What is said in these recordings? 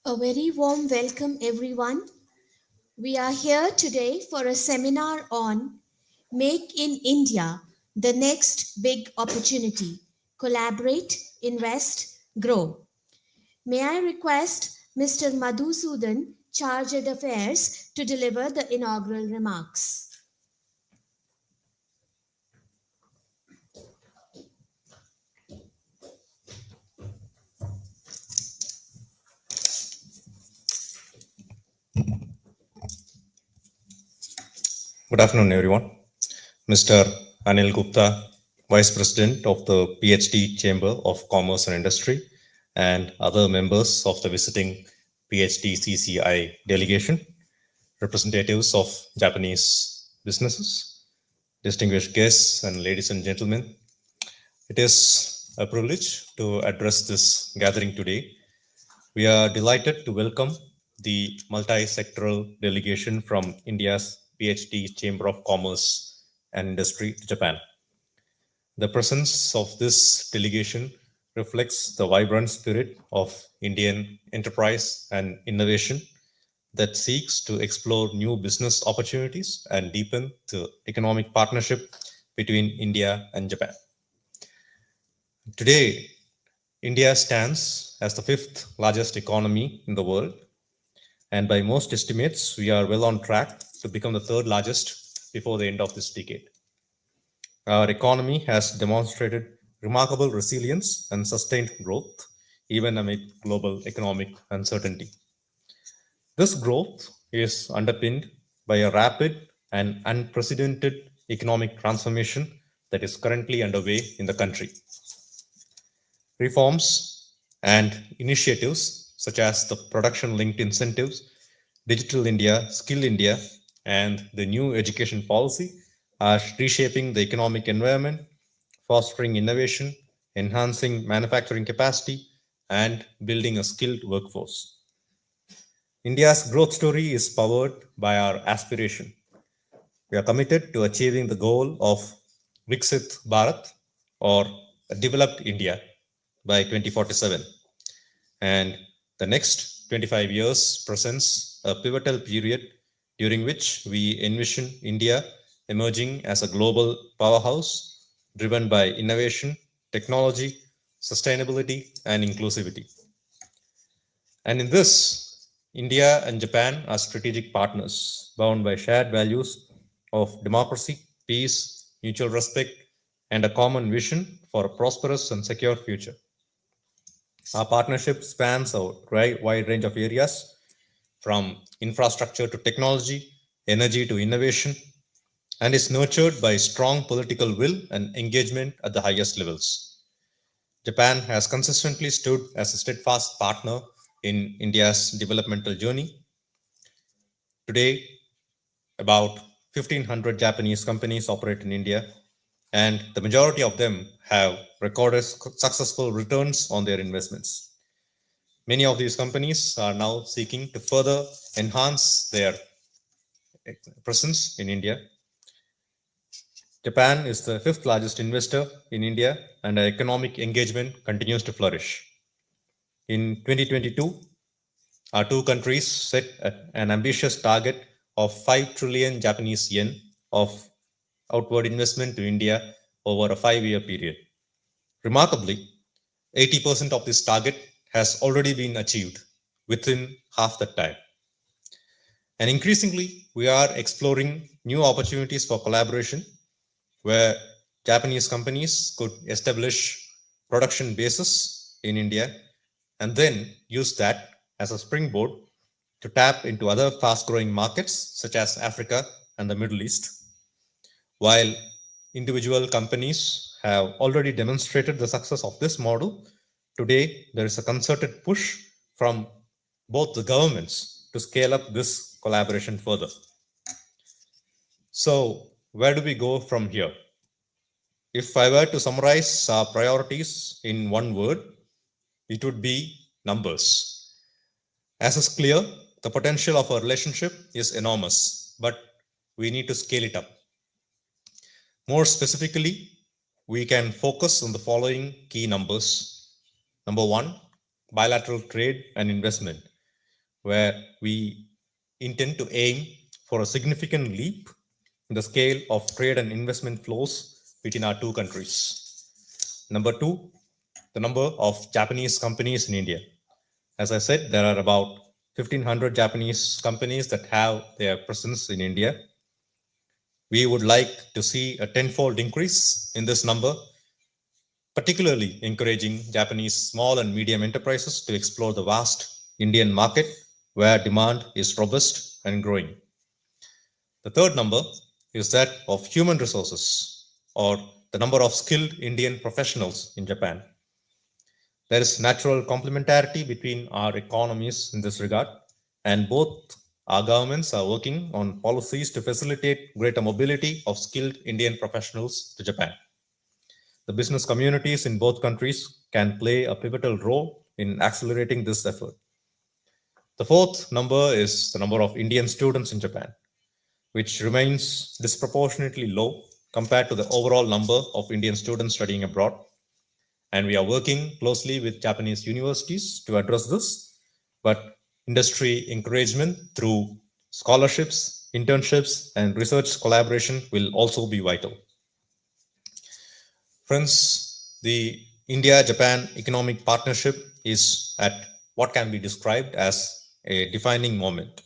A very warm welcome, everyone. We are here today for a seminar on Make in India, the next big opportunity. Collaborate, invest, grow. May I request Mr. Madhusudan, Charged Affairs, to deliver the inaugural remarks? Good afternoon, everyone. Mr. Anil Gupta, Vice President of the PhD Chamber of Commerce and Industry, and other members of the visiting PhD CCI delegation, representatives of Japanese businesses, distinguished guests, and ladies and gentlemen. It is a privilege to address this gathering today. We are delighted to welcome the multi-sectoral delegation from India's PhD Chamber of Commerce and Industry to Japan. The presence of this delegation reflects the vibrant spirit of Indian enterprise and innovation that seeks to explore new business opportunities and deepen the economic partnership between India and Japan. Today, India stands as the fifth largest economy in the world, and by most estimates, we are well on track to become the third largest before the end of this decade. Our economy has demonstrated remarkable resilience and sustained growth, even amid global economic uncertainty. This growth is underpinned by a rapid and unprecedented economic transformation that is currently underway in the country. Reforms and initiatives such as the production linked incentives, Digital India, Skill India, and the new education policy are reshaping the economic environment, fostering innovation, enhancing manufacturing capacity, and building a skilled workforce. India's growth story is powered by our aspiration. We are committed to achieving the goal of Viksit Bharat, or a developed India, by 2047. And the next 25 years presents a pivotal period during which we envision India emerging as a global powerhouse driven by innovation, technology, sustainability, and inclusivity. And in this, India and Japan are strategic partners bound by shared values of democracy, peace, mutual respect, and a common vision for a prosperous and secure future. Our partnership spans a wide range of areas from infrastructure to technology, energy to innovation, and is nurtured by strong political will and engagement at the highest levels. Japan has consistently stood as a steadfast partner in India's developmental journey. Today, about 1,500 Japanese companies operate in India, and the majority of them have recorded successful returns on their investments. Many of these companies are now seeking to further enhance their presence in India. Japan is the fifth largest investor in India, and our economic engagement continues to flourish. In 2022, our two countries set an ambitious target of 5 trillion Japanese yen of outward investment to India over a 5-year period. Remarkably, 80% of this target has already been achieved within half that time. And increasingly, we are exploring new opportunities for collaboration where Japanese companies could establish production bases in India and then use that as a springboard to tap into other fast growing markets such as Africa and the Middle East. While individual companies have already demonstrated the success of this model, today there is a concerted push from both the governments to scale up this collaboration further. So, where do we go from here? If I were to summarize our priorities in one word, it would be numbers. As is clear, the potential of our relationship is enormous, but we need to scale it up. More specifically, we can focus on the following key numbers. Number one, bilateral trade and investment. where we intend to aim for a significant leap in the scale of trade and investment flows between our two countries. Number two, the number of Japanese companies in India. As I said, there are about 1,500 Japanese companies that have their presence in India. We would like to see a tenfold increase in this number, particularly encouraging Japanese small and medium enterprises to explore the vast Indian market where demand is robust and growing. The third number is that of human resources, or the number of skilled Indian professionals in Japan. There is natural complementarity between our economies in this regard, and both our governments are working on policies to facilitate greater mobility of skilled Indian professionals to Japan. The business communities in both countries can play a pivotal role in accelerating this effort. The fourth number is the number of Indian students in Japan, which remains disproportionately low compared to the overall number of Indian students studying abroad. And we are working closely with Japanese universities to address this, but industry encouragement through scholarships, internships, and research collaboration will also be vital. Friends, the India-Japan economic partnership is at what can be described as a defining moment.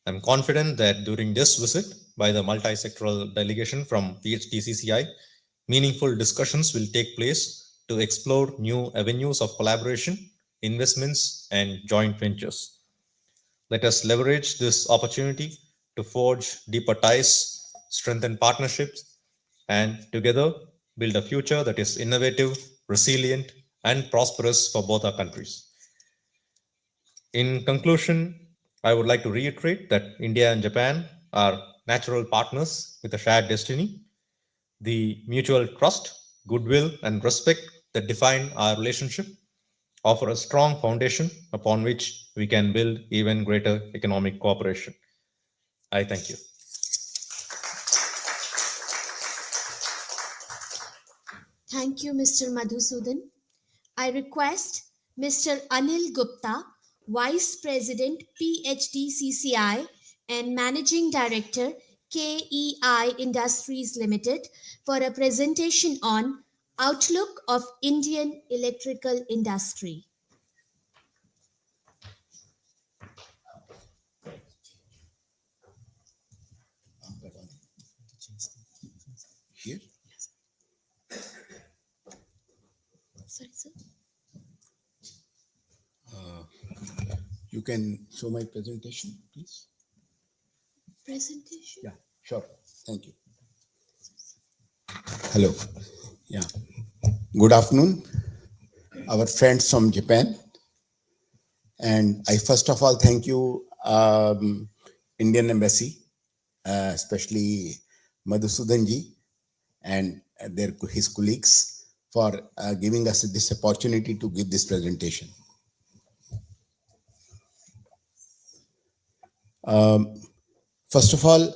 I'm confident that during this visit by the multi-sectoral delegation from PHDCCI, meaningful discussions will take place to explore new avenues of collaboration, investments, and joint ventures. Let us leverage this opportunity to forge deeper ties, strengthen partnerships, and together build a future that is innovative, resilient, and prosperous for both our countries. In conclusion, I would like to reiterate that India and Japan are natural partners with a shared destiny. The mutual trust, goodwill, and respect that define our relationship offer a strong foundation upon which we can build even greater economic cooperation. I thank you. Thank you, Mr. Madhusudan. I request Mr. Anil Gupta, Vice President, PHDCCI and Managing Director, KEI Industries Limited, for a presentation on Outlook of Indian Electrical Industry. Here? Sorry, sir. You can show my presentation, please. Presentation? Yeah, sure. Thank you. Hello. Yeah. Good afternoon, our friends from Japan. And I first of all thank you, Indian Embassy, especially Madhusudan ji and his colleagues for giving us this opportunity to give this presentation. First of all,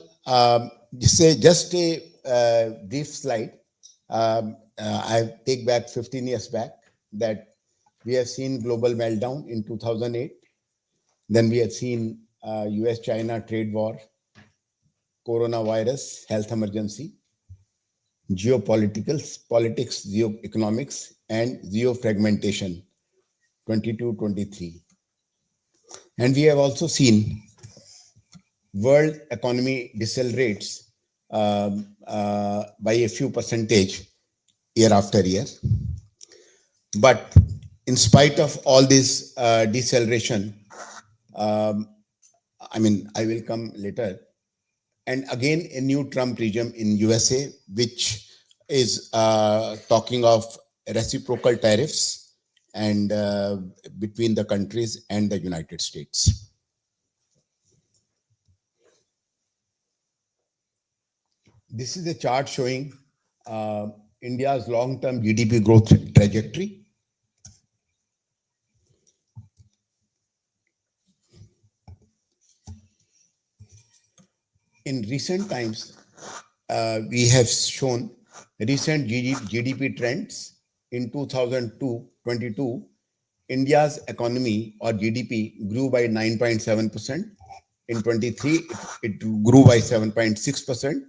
just a brief slide. I take back 15 years back that we have seen global meltdown in 2008. Then we have seen US-China trade war, coronavirus, health emergency, geopolitics, politics, geoeconomics, and geofragmentation, 22-23. And we have also seen world economy decelerates by a few percentage year after year. But in spite of all this deceleration, I will come later. And again, a new Trump regime in USA, which is talking of reciprocal tariffs and between the countries and the United States. This is a chart showing India's long-term GDP growth trajectory. In recent times, we have shown recent GDP trends in 2022 India's economy or GDP grew by 9.7%. In 23, it grew by 7.6%.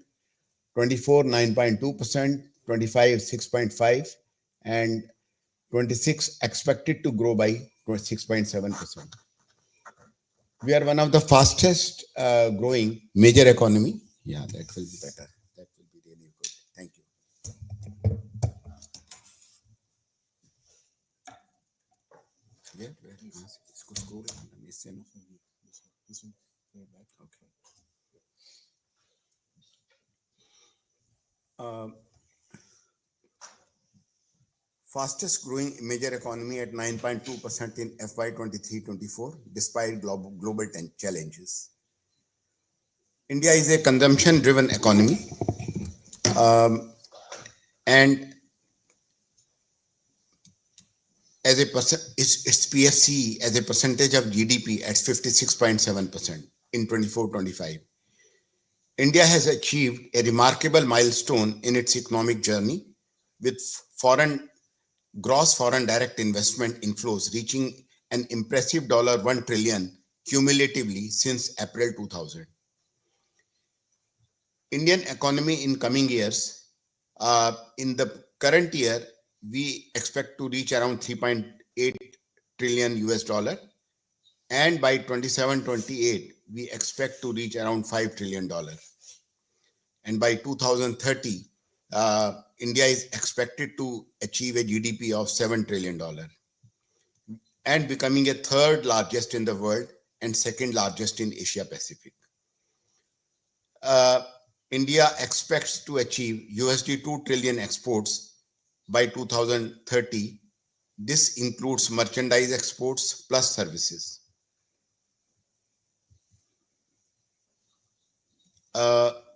24, 9.2%. 25, 6.5%. And 26 expected to grow by 6.7%. We are one of the fastest growing major economy. Yeah, that will be better. That will be really good. Thank you. Where? इसको scroll करना, इससे ना। Okay. Fastest growing major economy at 9.2% in FY 23-24, despite global challenges. India is a consumption-driven economy, and as a its PFC as a percentage of GDP at 56.7% in 24-25. India has achieved a remarkable milestone in its economic journey, with gross foreign direct investment inflows reaching an impressive $1 trillion cumulatively since April 2000. Indian economy in coming years, in the current year, we expect to reach around 3.8 trillion US dollar, and by 27-28 we expect to reach around $5 trillion, and by 2030 India is expected to achieve a GDP of $7 trillion and becoming a third largest in the world and second largest in Asia Pacific. India expects to achieve $2 trillion exports by 2030. This includes merchandise exports plus services.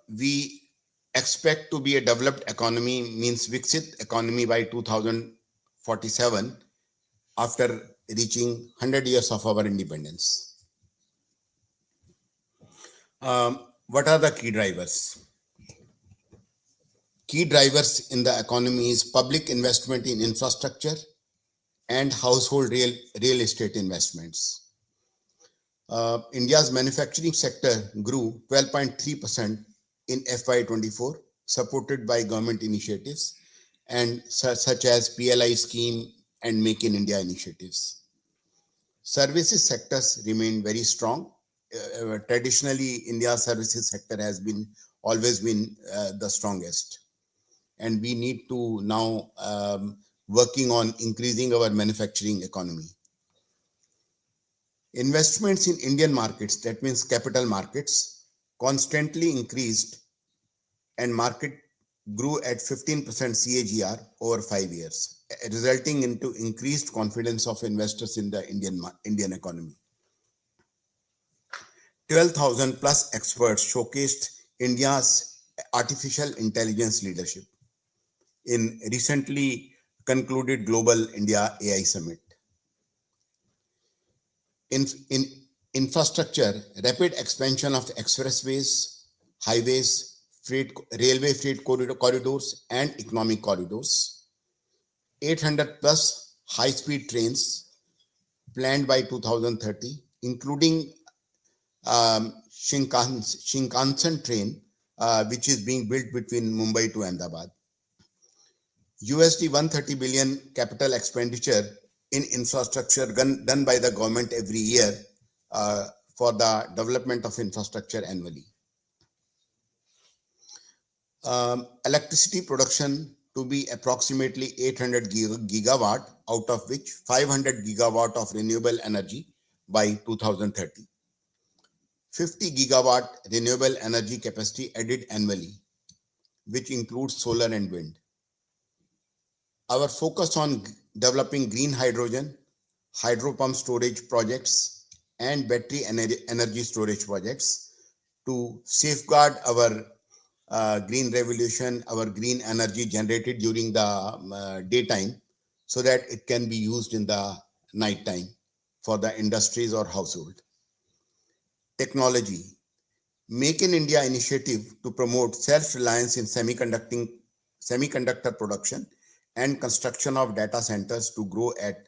We expect to be a developed economy, means Viksit economy, by 2047, after reaching 100 years of our independence. What are the key drivers? Key drivers in the economy is public investment in infrastructure and household real estate investments. India's manufacturing sector grew 12.3% in FY24, supported by government initiatives and such as PLI scheme and Make in India initiatives. Services sectors remain very strong. Traditionally, India's services sector has always been the strongest, and we need to now working on increasing our manufacturing economy. Investments in Indian markets, that means capital markets, constantly increased, and market grew at 15% CAGR over 5 years, resulting into increased confidence of investors in the Indian economy. 12,000 plus experts showcased India's artificial intelligence leadership in recently concluded Global India AI Summit. In infrastructure, rapid expansion of expressways, highways, railway freight corridors, and economic corridors. 800 plus high-speed trains planned by 2030, including Shinkansen train, which is being built between Mumbai to Ahmedabad. $130 billion capital expenditure in infrastructure done by the government every year for the development of infrastructure annually. Electricity production to be approximately 800 gigawatt, out of which 500 gigawatt of renewable energy by 2030. 50 gigawatt renewable energy capacity added annually, which includes solar and wind. Our focus on developing green hydrogen, hydro pump storage projects, and battery energy storage projects to safeguard our green revolution, our green energy generated during the daytime, so that it can be used in the night time for the industries or household. Technology. Make in India initiative to promote self-reliance in semiconductor production and construction of data centers to grow at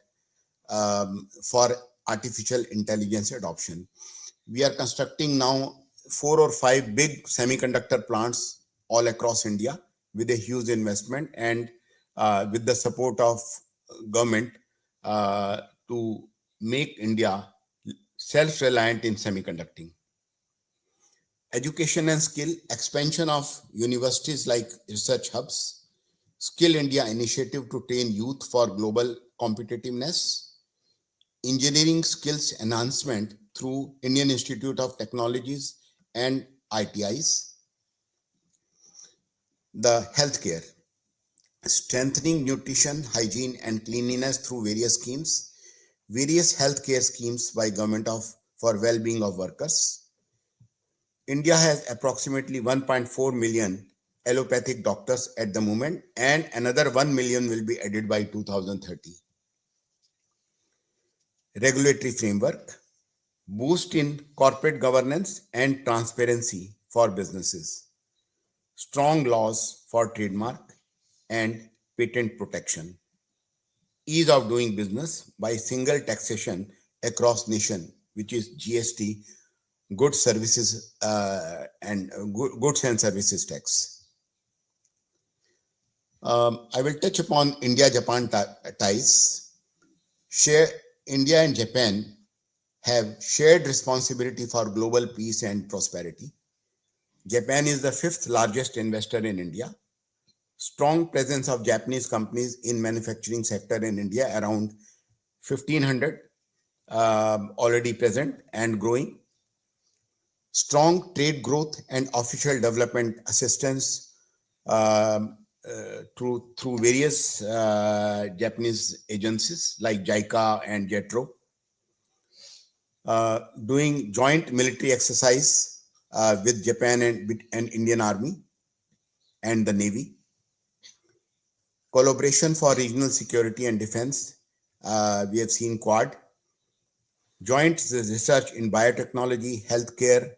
for artificial intelligence adoption. We are constructing now 4 or 5 big semiconductor plants all across India with a huge investment and with the support of government to make India self-reliant in semiconducting. Education and skill, expansion of universities like research hubs, Skill India initiative to train youth for global competitiveness, engineering skills enhancement through Indian Institute of Technologies and ITIs, the healthcare, strengthening nutrition, hygiene, and cleanliness through various schemes, various healthcare schemes by government of for well-being of workers. India has approximately 1.4 million allopathic doctors at the moment, and another 1 million will be added by 2030. Regulatory framework, boost in corporate governance and transparency for businesses, strong laws for trademark and patent protection, ease of doing business by single taxation across nation, which is GST, goods services goods and services tax. I will touch upon India-Japan ties. India and Japan have shared responsibility for global peace and prosperity. Japan is the 5th largest investor in India. Strong presence of Japanese companies in manufacturing sector in India, around 1,500 already present and growing. Strong trade growth and official development assistance through various Japanese agencies like JICA and JETRO. Doing joint military exercise with Japan and Indian Army and the Navy. Collaboration for regional security and defense. We have seen Quad. Joint research in biotechnology, healthcare,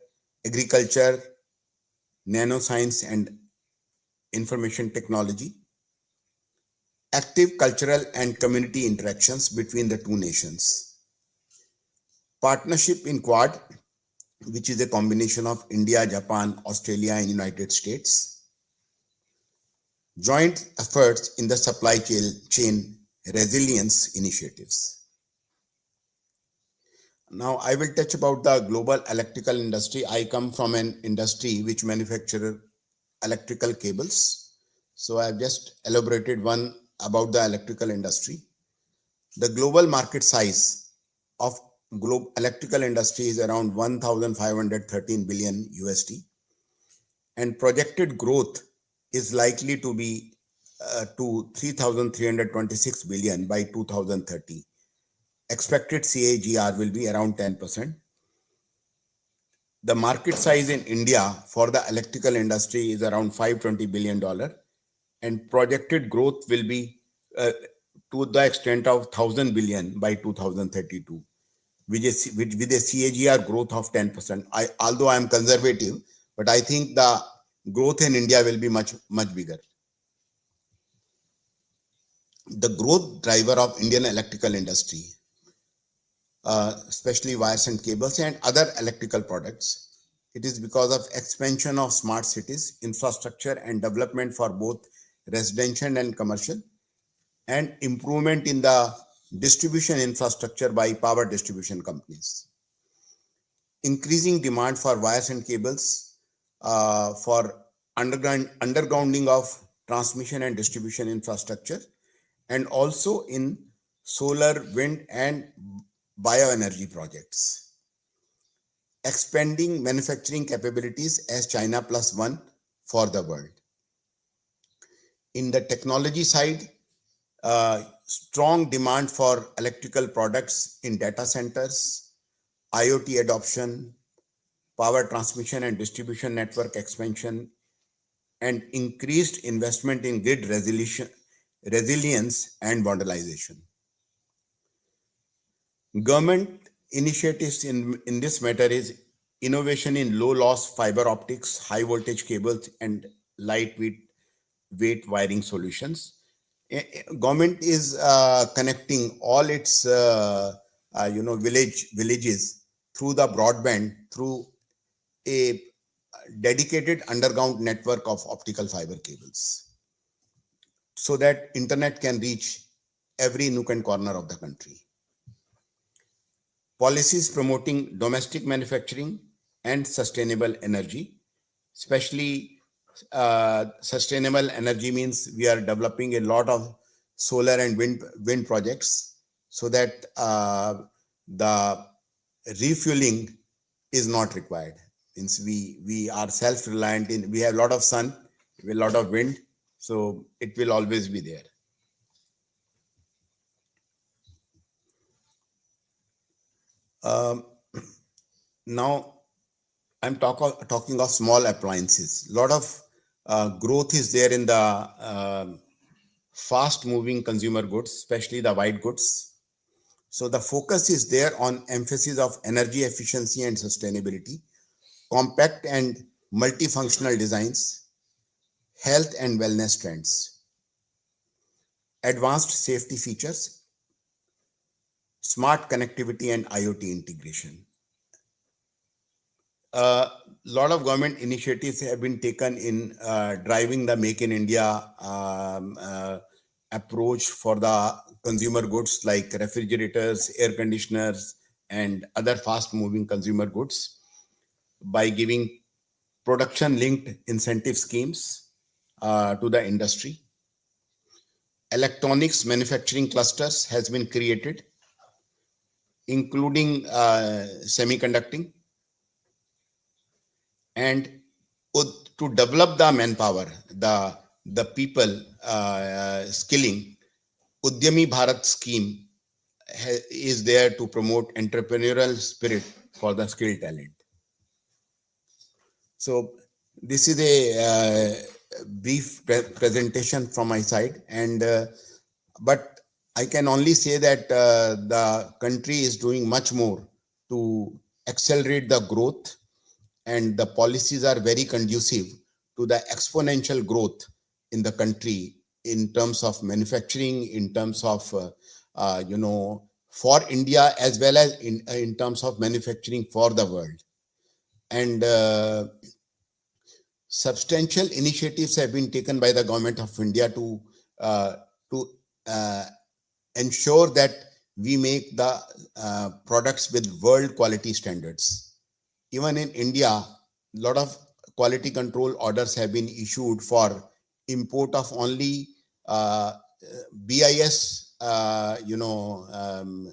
agriculture, nanoscience, and information technology. Active cultural and community interactions between the two nations. Partnership in Quad, which is a combination of India, Japan, Australia, and United States. Joint efforts in the supply chain resilience initiatives. Now, I will touch about the global electrical industry. I come from an industry which manufactures electrical cables. So I have just elaborated one about the electrical industry. The global market size of global electrical industry is around 1,513 billion USD, and projected growth is likely to be to 3,326 billion by 2030. Expected CAGR will be around 10%. The market size in India for the electrical industry is around $520 billion, and projected growth will be to the extent of 1,000 billion by 2032, with a CAGR growth of 10%. Although I am conservative, but I think the growth in India will be much bigger. The growth driver of Indian electrical industry, especially wires and cables and other electrical products, it is because of expansion of smart cities, infrastructure and development for both residential and commercial, and improvement in the distribution infrastructure by power distribution companies. Increasing demand for wires and cables for undergrounding of transmission and distribution infrastructure, and also in solar, wind, and bioenergy projects. Expanding manufacturing capabilities as China plus one for the world. In the technology side, strong demand for electrical products in data centers, IoT adoption, power transmission and distribution network expansion, and increased investment in grid resilience and modernization. Government initiatives in this matter is innovation in low loss fiber optics, high voltage cables, and lightweight wiring solutions. Government is connecting all its villages through the broadband through a dedicated underground network of optical fiber cables so that internet can reach every nook and corner of the country. Policies promoting domestic manufacturing and sustainable energy, especially sustainable energy means we are developing a lot of solar and wind projects so that the refueling is not required. Means we are self-reliant in, we have a lot of sun, a lot of wind, so it will always be there. Now I'm talking of small appliances. A lot of growth is there in the fast moving consumer goods, especially the white goods. So the focus is there on emphasis of energy efficiency and sustainability, compact and multifunctional designs, health and wellness trends, advanced safety features, smart connectivity and IoT integration. A lot of government initiatives have been taken in driving the Make in India approach for the consumer goods like refrigerators, air conditioners, and other fast moving consumer goods by giving production linked incentive schemes to the industry. Electronics manufacturing clusters has been created, including semiconducting, and to develop the manpower, the people skilling, Udyami Bharat scheme is there to promote entrepreneurial spirit for the skilled talent. So this is a brief presentation from my side, and but I can only say that the country is doing much more to accelerate the growth, and the policies are very conducive to the exponential growth in the country in terms of manufacturing, in terms of for India, as well as in terms of manufacturing for the world. And substantial initiatives have been taken by the government of India to ensure that we make the products with world quality standards. Even in India, a lot of quality control orders have been issued for import of only BIS,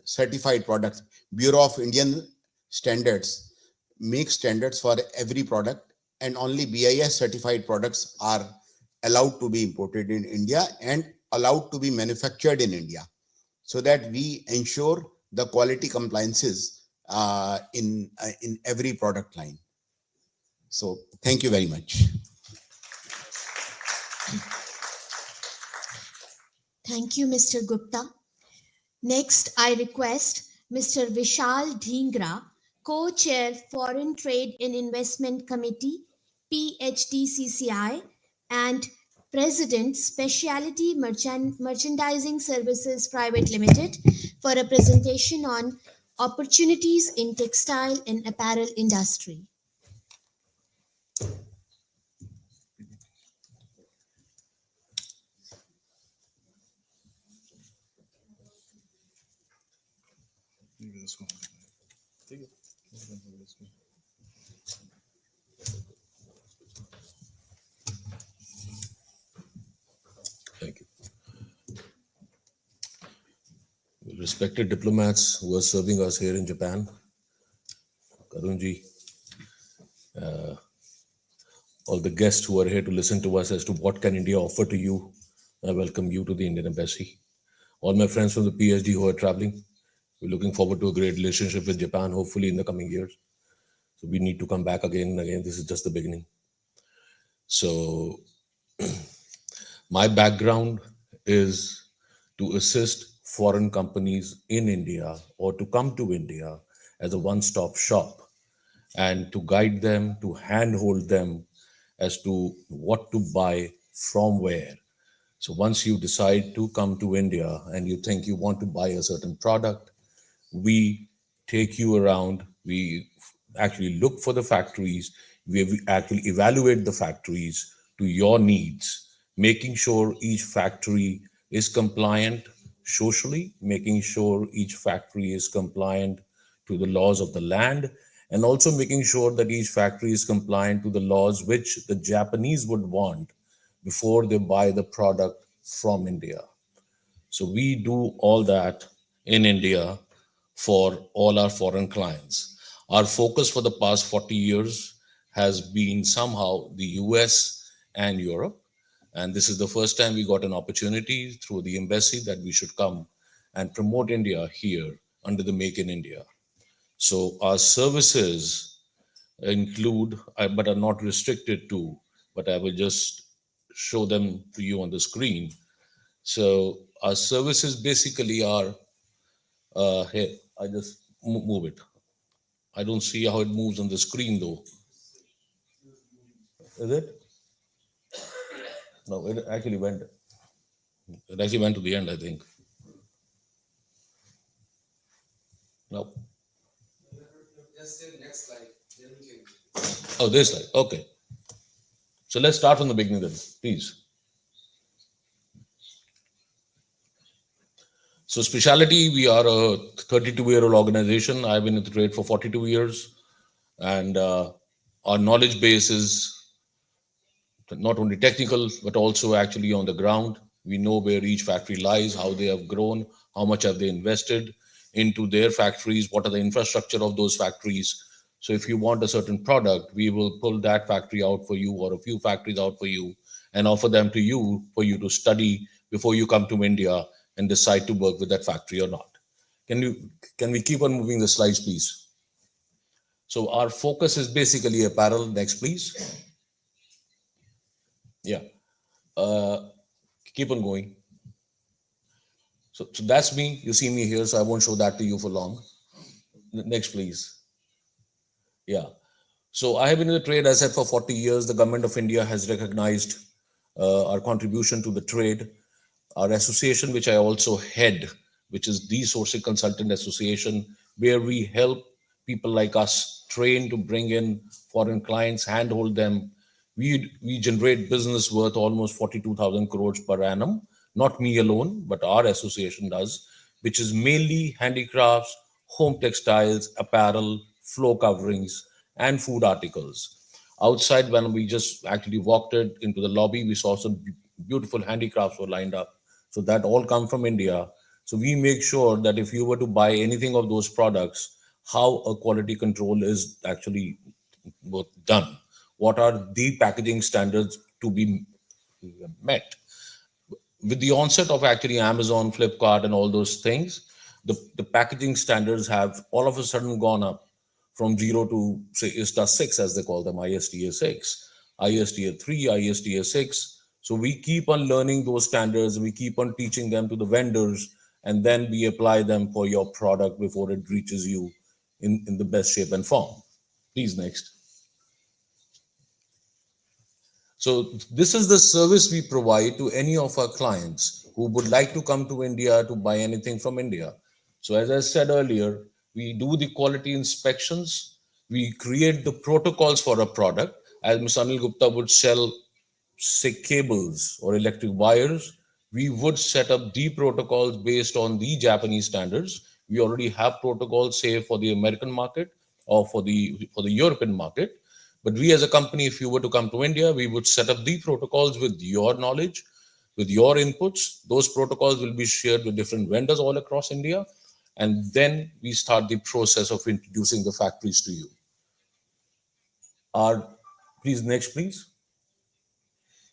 certified products. Bureau of Indian Standards makes standards for every product, and only BIS certified products are allowed to be imported in India and allowed to be manufactured in India, so that we ensure the quality compliances in every product line. So thank you very much. Thank you, Mr. Gupta. Next, I request Mr. Vishal Dhingra, Co-Chair Foreign Trade and Investment Committee, PHDCCI, and President Specialty Merchandising Services Private Limited, for a presentation on opportunities in textile and apparel industry. Thank you. Respected diplomats who are serving us here in Japan, Karunji, all the guests who are here to listen to us as to what can India offer to you, I welcome you to the Indian Embassy. All my friends from the PhD who are traveling, we're looking forward to a great relationship with Japan, hopefully in the coming years. So we need to come back again and again. This is just the beginning. So my background is to assist foreign companies in India or to come to India as a one-stop shop, and to guide them, to handhold them as to what to buy from where, So once you decide to come to India and you think you want to buy a certain product, we take you around. We actually look for the factories. We actually evaluate the factories to your needs, making sure each factory is compliant socially, making sure each factory is compliant to the laws of the land, and also making sure that each factory is compliant to the laws which the Japanese would want before they buy the product from India. So we do all that in India for all our foreign clients. Our focus for the past 40 years has been somehow the US and Europe. And this is the first time we got an opportunity through the embassy that we should come and promote India here under the Make in India. So our services include, but are not restricted to, but I will just show them to you on the screen. So our services basically are, here, I just move it. I don't see how it moves on the screen though. Is it? No, it actually went. It actually went to the end, I think. No. Oh, this slide. Okay. So let's start from the beginning then, please. So specialty, we are a 32-year-old organization. I've been in the trade for 42 years. And our knowledge base is not only technical, but also actually on the ground. We know where each factory lies, how they have grown, how much have they invested into their factories, what are the infrastructure of those factories. So if you want a certain product, we will pull that factory out for you or a few factories out for you and offer them to you for you to study before you come to India and decide to work with that factory or not. Can we keep on moving the slides, please? So our focus is basically apparel. Next, please. Yeah. Keep on going. So that's me. You see me here, so I won't show that to you for long. Next, please. Yeah. So I have been in the trade, as I said, for 40 years. The government of India has recognized our contribution to the trade. Our association, which I also head, which is the Sourcing Consultant Association, where we help people like us train to bring in foreign clients, handhold them. We generate business worth almost 42,000 crores per annum. Not me alone, but our association does, which is mainly handicrafts, home textiles, apparel, floor coverings, and food articles. Outside, when we just actually walked it into the lobby, we saw some beautiful handicrafts were lined up. So that all come from India. So we make sure that if you were to buy anything of those products, how a quality control is actually done. What are the packaging standards to be met? With the onset of actually Amazon, Flipkart, and all those things, the packaging standards have all of a sudden gone up from 0 to, say, ISTA 6, as they call them, ISTA 6, ISTA 3, ISTA 6. So we keep on learning those standards, and we keep on teaching them to the vendors, and then we apply them for your product before it reaches you in the best shape and form. Please, next. So this is the service we provide to any of our clients who would like to come to India to buy anything from India. So as I said earlier, we do the quality inspections. We create the protocols for a product. As Mr. Anil Gupta would sell, say, cables or electric wires, we would set up the protocols based on the Japanese standards. We already have protocols, say, for the American market or for the European market. But we as a company, if you were to come to India, we would set up the protocols with your knowledge, with your inputs. Those protocols will be shared with different vendors all across India. And then we start the process of introducing the factories to you. Please, next, please.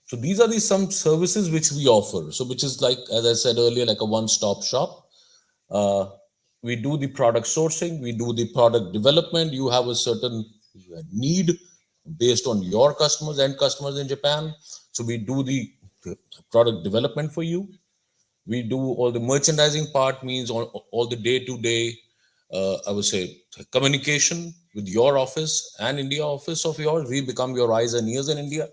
So these are some services which we offer. So which is like, as I said earlier, like a one-stop shop. We do the product sourcing. We do the product development. You have a certain need based on your customers and customers in Japan. So we do the product development for you. We do all the merchandising part, means all the day-to-day, I would say, communication with your office and India office of yours. We become your eyes and ears in India.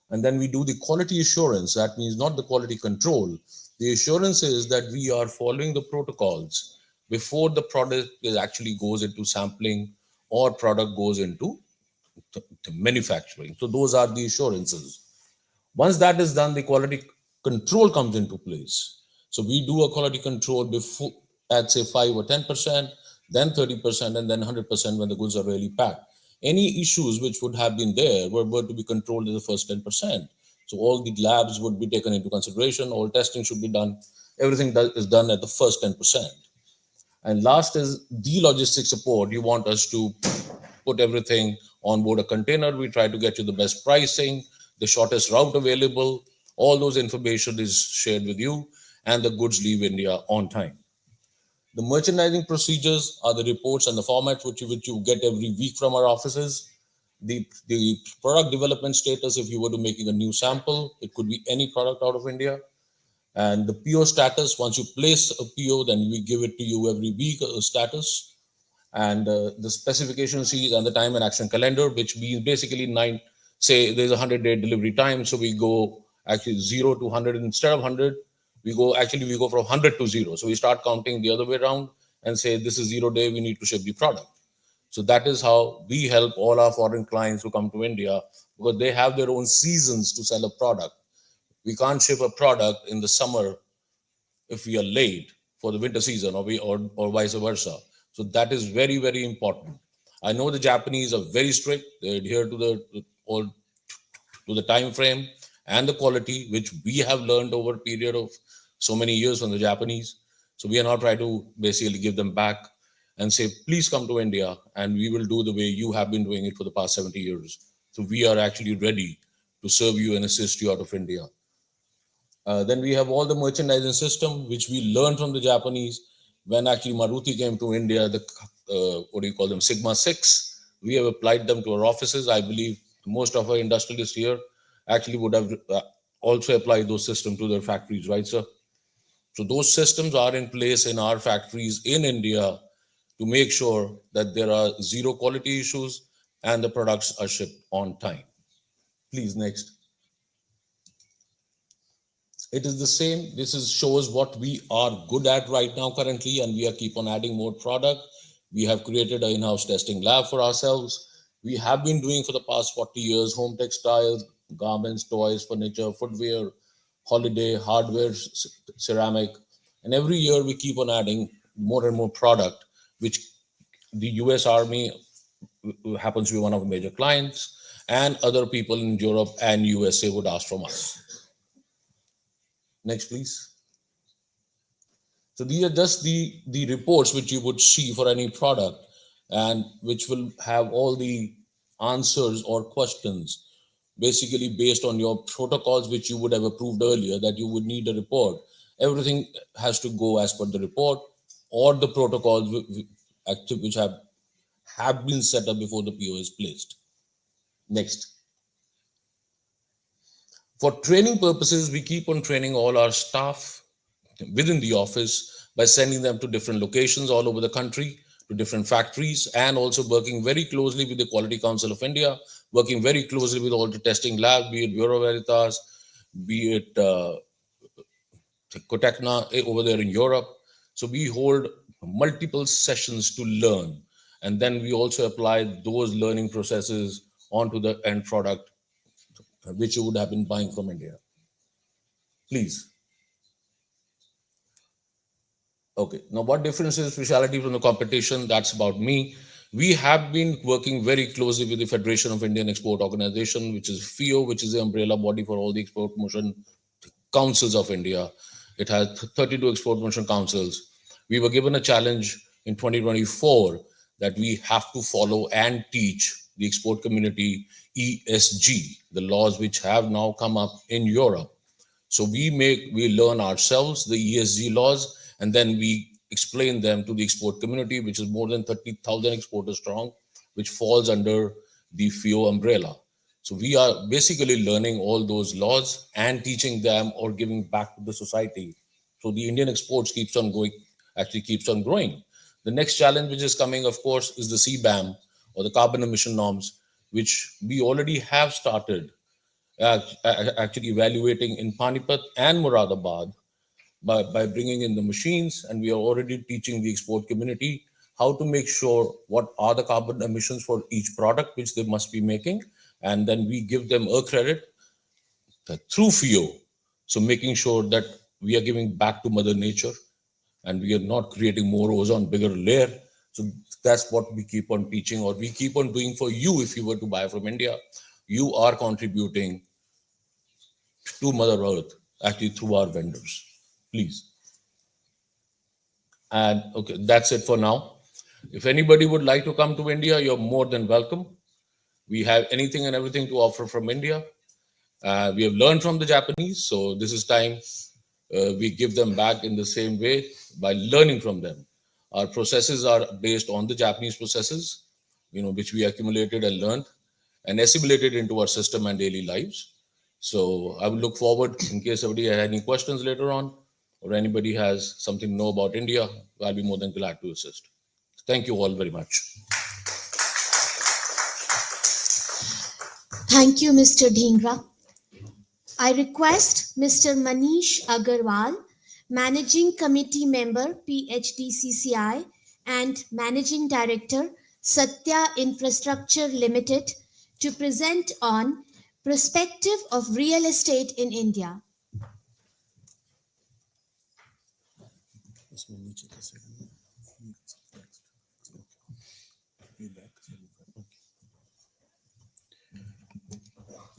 And then we do the quality assurance. That means not the quality control. The assurance is that we are following the protocols before the product actually goes into sampling or product goes into manufacturing. So those are the assurances. Once that is done, the quality control comes into place. So we do a quality control before at say 5 or 10%, then 30%, and then 100% when the goods are really packed. Any issues which would have been there were to be controlled in the first 10%. So all the labs would be taken into consideration, all testing should be done. Everything is done at the first 10%. And last is the logistics support. You want us to put everything on board a container. We try to get you the best pricing, the shortest route available. All those information is shared with you, and the goods leave India on time. The merchandising procedures are the reports and the formats which you get every week from our offices. The product development status, if you were to making a new sample, it could be any product out of India. And the PO status, once you place a PO, then we give it to you every week, a status. And the specification sheet and the time and action calendar, which means basically say there's a 100-day delivery time. So we go actually 0 to 100 instead of 100. We go from 100 to 0. So we start counting the other way around and say this is 0 day, we need to ship the product. So that is how we help all our foreign clients who come to India, because they have their own seasons to sell a product. We can't ship a product in the summer if we are late for the winter season, or vice versa. So that is very, very important. I know the Japanese are very strict. They adhere to the time frame and the quality, which we have learned over a period of so many years from the Japanese. So we are now trying to basically give them back and say, please come to India and we will do the way you have been doing it for the past 70 years. So we are actually ready to serve you and assist you out of India. Then we have all the merchandising system, which we learned from the Japanese. When actually Maruti came to India, Sigma 6, we have applied them to our offices. I believe most of our industrialists here actually would have also applied those systems to their factories, right, sir? So those systems are in place in our factories in India to make sure that there are zero quality issues and the products are shipped on time. Please, next. It is the same. This shows what we are good at right now currently, and we are keep on adding more product. We have created an in-house testing lab for ourselves. We have been doing for the past 40 years home textiles, garments, toys, furniture, footwear, holiday, hardware, ceramic. And every year we keep on adding more and more product, which the US Army happens to be one of the major clients, and other people in Europe and USA would ask from us. Next, please. So these are just the reports which you would see for any product, and which will have all the answers or questions, basically based on your protocols, which you would have approved earlier, that you would need a report. Everything has to go as per the report or the protocols which have been set up before the PO is placed. Next. For training purposes, we keep on training all our staff within the office by sending them to different locations all over the country, to different factories, and also working very closely with the Quality Council of India, working very closely with all the testing labs, be it Bureau Veritas, be it Cotecna over there in Europe. So we hold multiple sessions to learn, and then we also apply those learning processes onto the end product, which you would have been buying from India. Please. Okay, now what differentiates specialty from the competition? That's about me. We have been working very closely with the Federation of Indian Export Organization, which is FIO, which is the umbrella body for all the export promotion councils of India. It has 32 export promotion councils. We were given a challenge in 2024 that we have to follow and teach the export community ESG, the laws which have now come up in Europe. So we learn ourselves the ESG laws, and then we explain them to the export community, which is more than 30,000 exporters strong, which falls under the FIO umbrella. So we are basically learning all those laws and teaching them or giving back to the society. So the Indian exports keeps on growing. The next challenge which is coming, of course, is the CBAM, or the carbon emission norms, which we already have started actually evaluating in Panipat and Moradabad by bringing in the machines, and we are already teaching the export community how to make sure what are the carbon emissions for each product which they must be making, and then we give them a credit through FIO. So making sure that we are giving back to Mother Nature and we are not creating more ozone, bigger layer. So that's what we keep on teaching, or we keep on doing for you. If you were to buy from India, you are contributing to Mother Earth actually through our vendors. Please. And okay, that's it for now. If anybody would like to come to India, you're more than welcome. We have anything and everything to offer from India. We have learned from the Japanese, so this is time we give them back in the same way by learning from them. Our processes are based on the Japanese processes, which we accumulated and learned and assimilated into our system and daily lives. So I will look forward in case somebody has any questions later on, or anybody has something to know about India, I'll be more than glad to assist. Thank you all very much. Thank you, Mr. Dhingra. I request Mr. Manish Agarwal, Managing Committee Member, PHDCCI, and Managing Director, Satya Infrastructure Limited, to present on Perspective of Real Estate in India.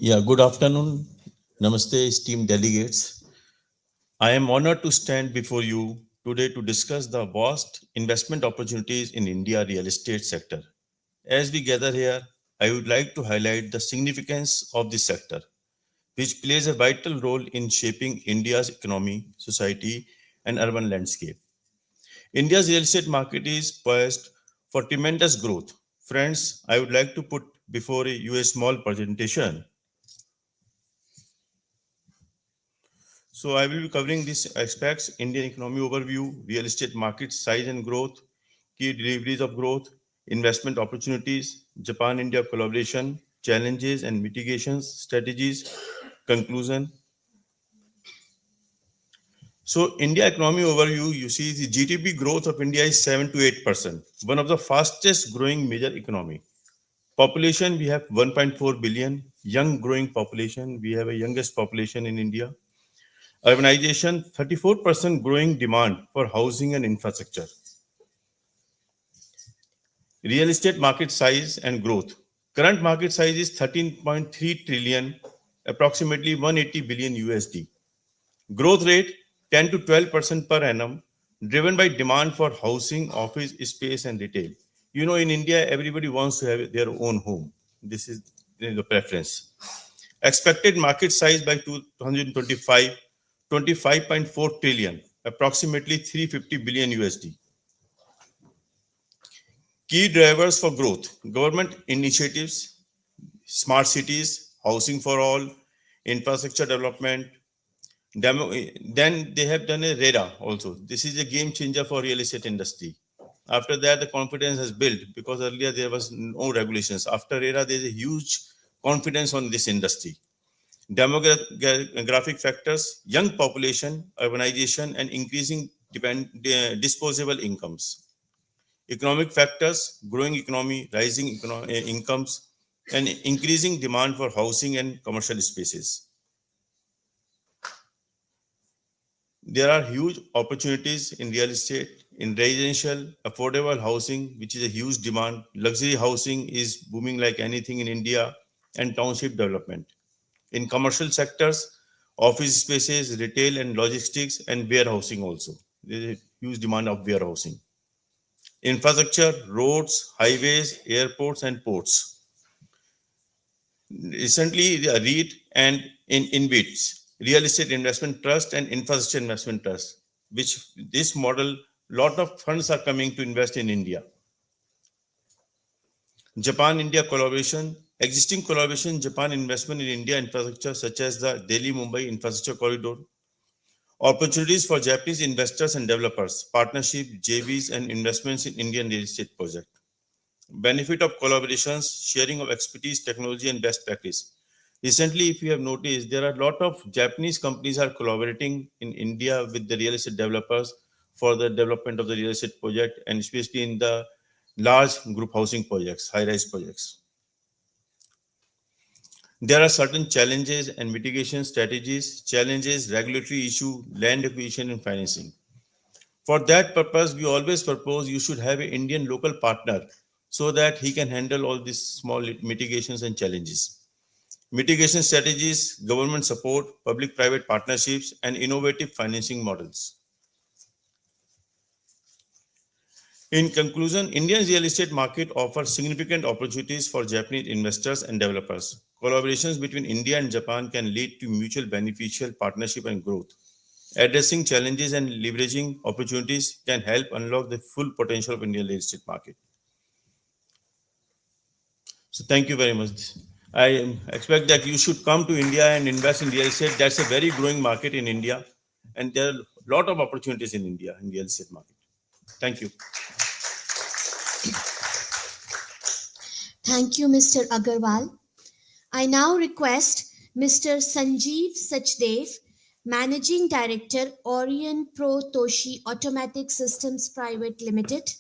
Yeah, good afternoon. Namaste, esteemed delegates. I am honored to stand before you today to discuss the vast investment opportunities in India real estate sector. As we gather here, I would like to highlight the significance of this sector, which plays a vital role in shaping India's economy, society, and urban landscape. India's real estate market is poised for tremendous growth. Friends, I would like to put before you a small presentation. So I will be covering these aspects: Indian economy overview, real estate market size and growth, key deliveries of growth, investment opportunities, Japan-India collaboration, challenges and mitigations, strategies, conclusion. So India economy overview, you see the GDP growth of India is 7 to 8%, one of the fastest growing major economy. Population, we have 1.4 billion, young growing population. We have a youngest population in India. Urbanization, 34% growing demand for housing and infrastructure. Real estate market size and growth. Current market size is 13.3 trillion, approximately 180 billion USD. Growth rate 10 to 12% per annum, driven by demand for housing, office space, and retail. In India, everybody wants to have their own home. This is the preference. Expected market size by 2025, 25.4 trillion, approximately 350 billion USD. Key drivers for growth: government initiatives, smart cities, housing for all, infrastructure development. Then they have done a RERA also. This is a game changer for real estate industry. After that, the confidence has built because earlier there was no regulations. After RERA, there is a huge confidence on this industry. Demographic factors: young population, urbanization, and increasing disposable incomes. Economic factors: growing economy, rising incomes, and increasing demand for housing and commercial spaces. There are huge opportunities in real estate, in residential, affordable housing, which is a huge demand. Luxury housing is booming like anything in India, and township development. In commercial sectors, office spaces, retail and logistics, and warehousing also. There is a huge demand of warehousing. Infrastructure, roads, highways, airports, and ports. Recently, REIT and in InvITs, Real Estate Investment Trust and Infrastructure Investment Trust, which this model, lot of funds are coming to invest in India. Japan-India collaboration, existing collaboration, Japan investment in India infrastructure such as the Delhi-Mumbai infrastructure corridor. Opportunities for Japanese investors and developers, partnership, JVs, and investments in Indian real estate project. Benefit of collaborations, sharing of expertise, technology, and best practice. Recently, if you have noticed, there are a lot of Japanese companies are collaborating in India with the real estate developers for the development of the real estate project, and especially in the large group housing projects, high-rise projects. There are certain challenges and mitigation strategies, challenges, regulatory issue, land acquisition and financing. For that purpose, we always propose you should have an Indian local partner so that he can handle all these small mitigations and challenges. Mitigation strategies, government support, public-private partnerships, and innovative financing models. In conclusion, India's real estate market offers significant opportunities for Japanese investors and developers. Collaborations between India and Japan can lead to mutual beneficial partnership and growth. Addressing challenges and leveraging opportunities can help unlock the full potential of Indian real estate market. So thank you very much. I expect that you should come to India and invest in real estate. That's a very growing market in India, and there are a lot of opportunities in India in real estate market. Thank you. Thank you, Mr. Agarwal. I now request Mr. Sanjeev Sachdev, Managing Director, Orion Pro Toshi Automatic Systems Private Limited,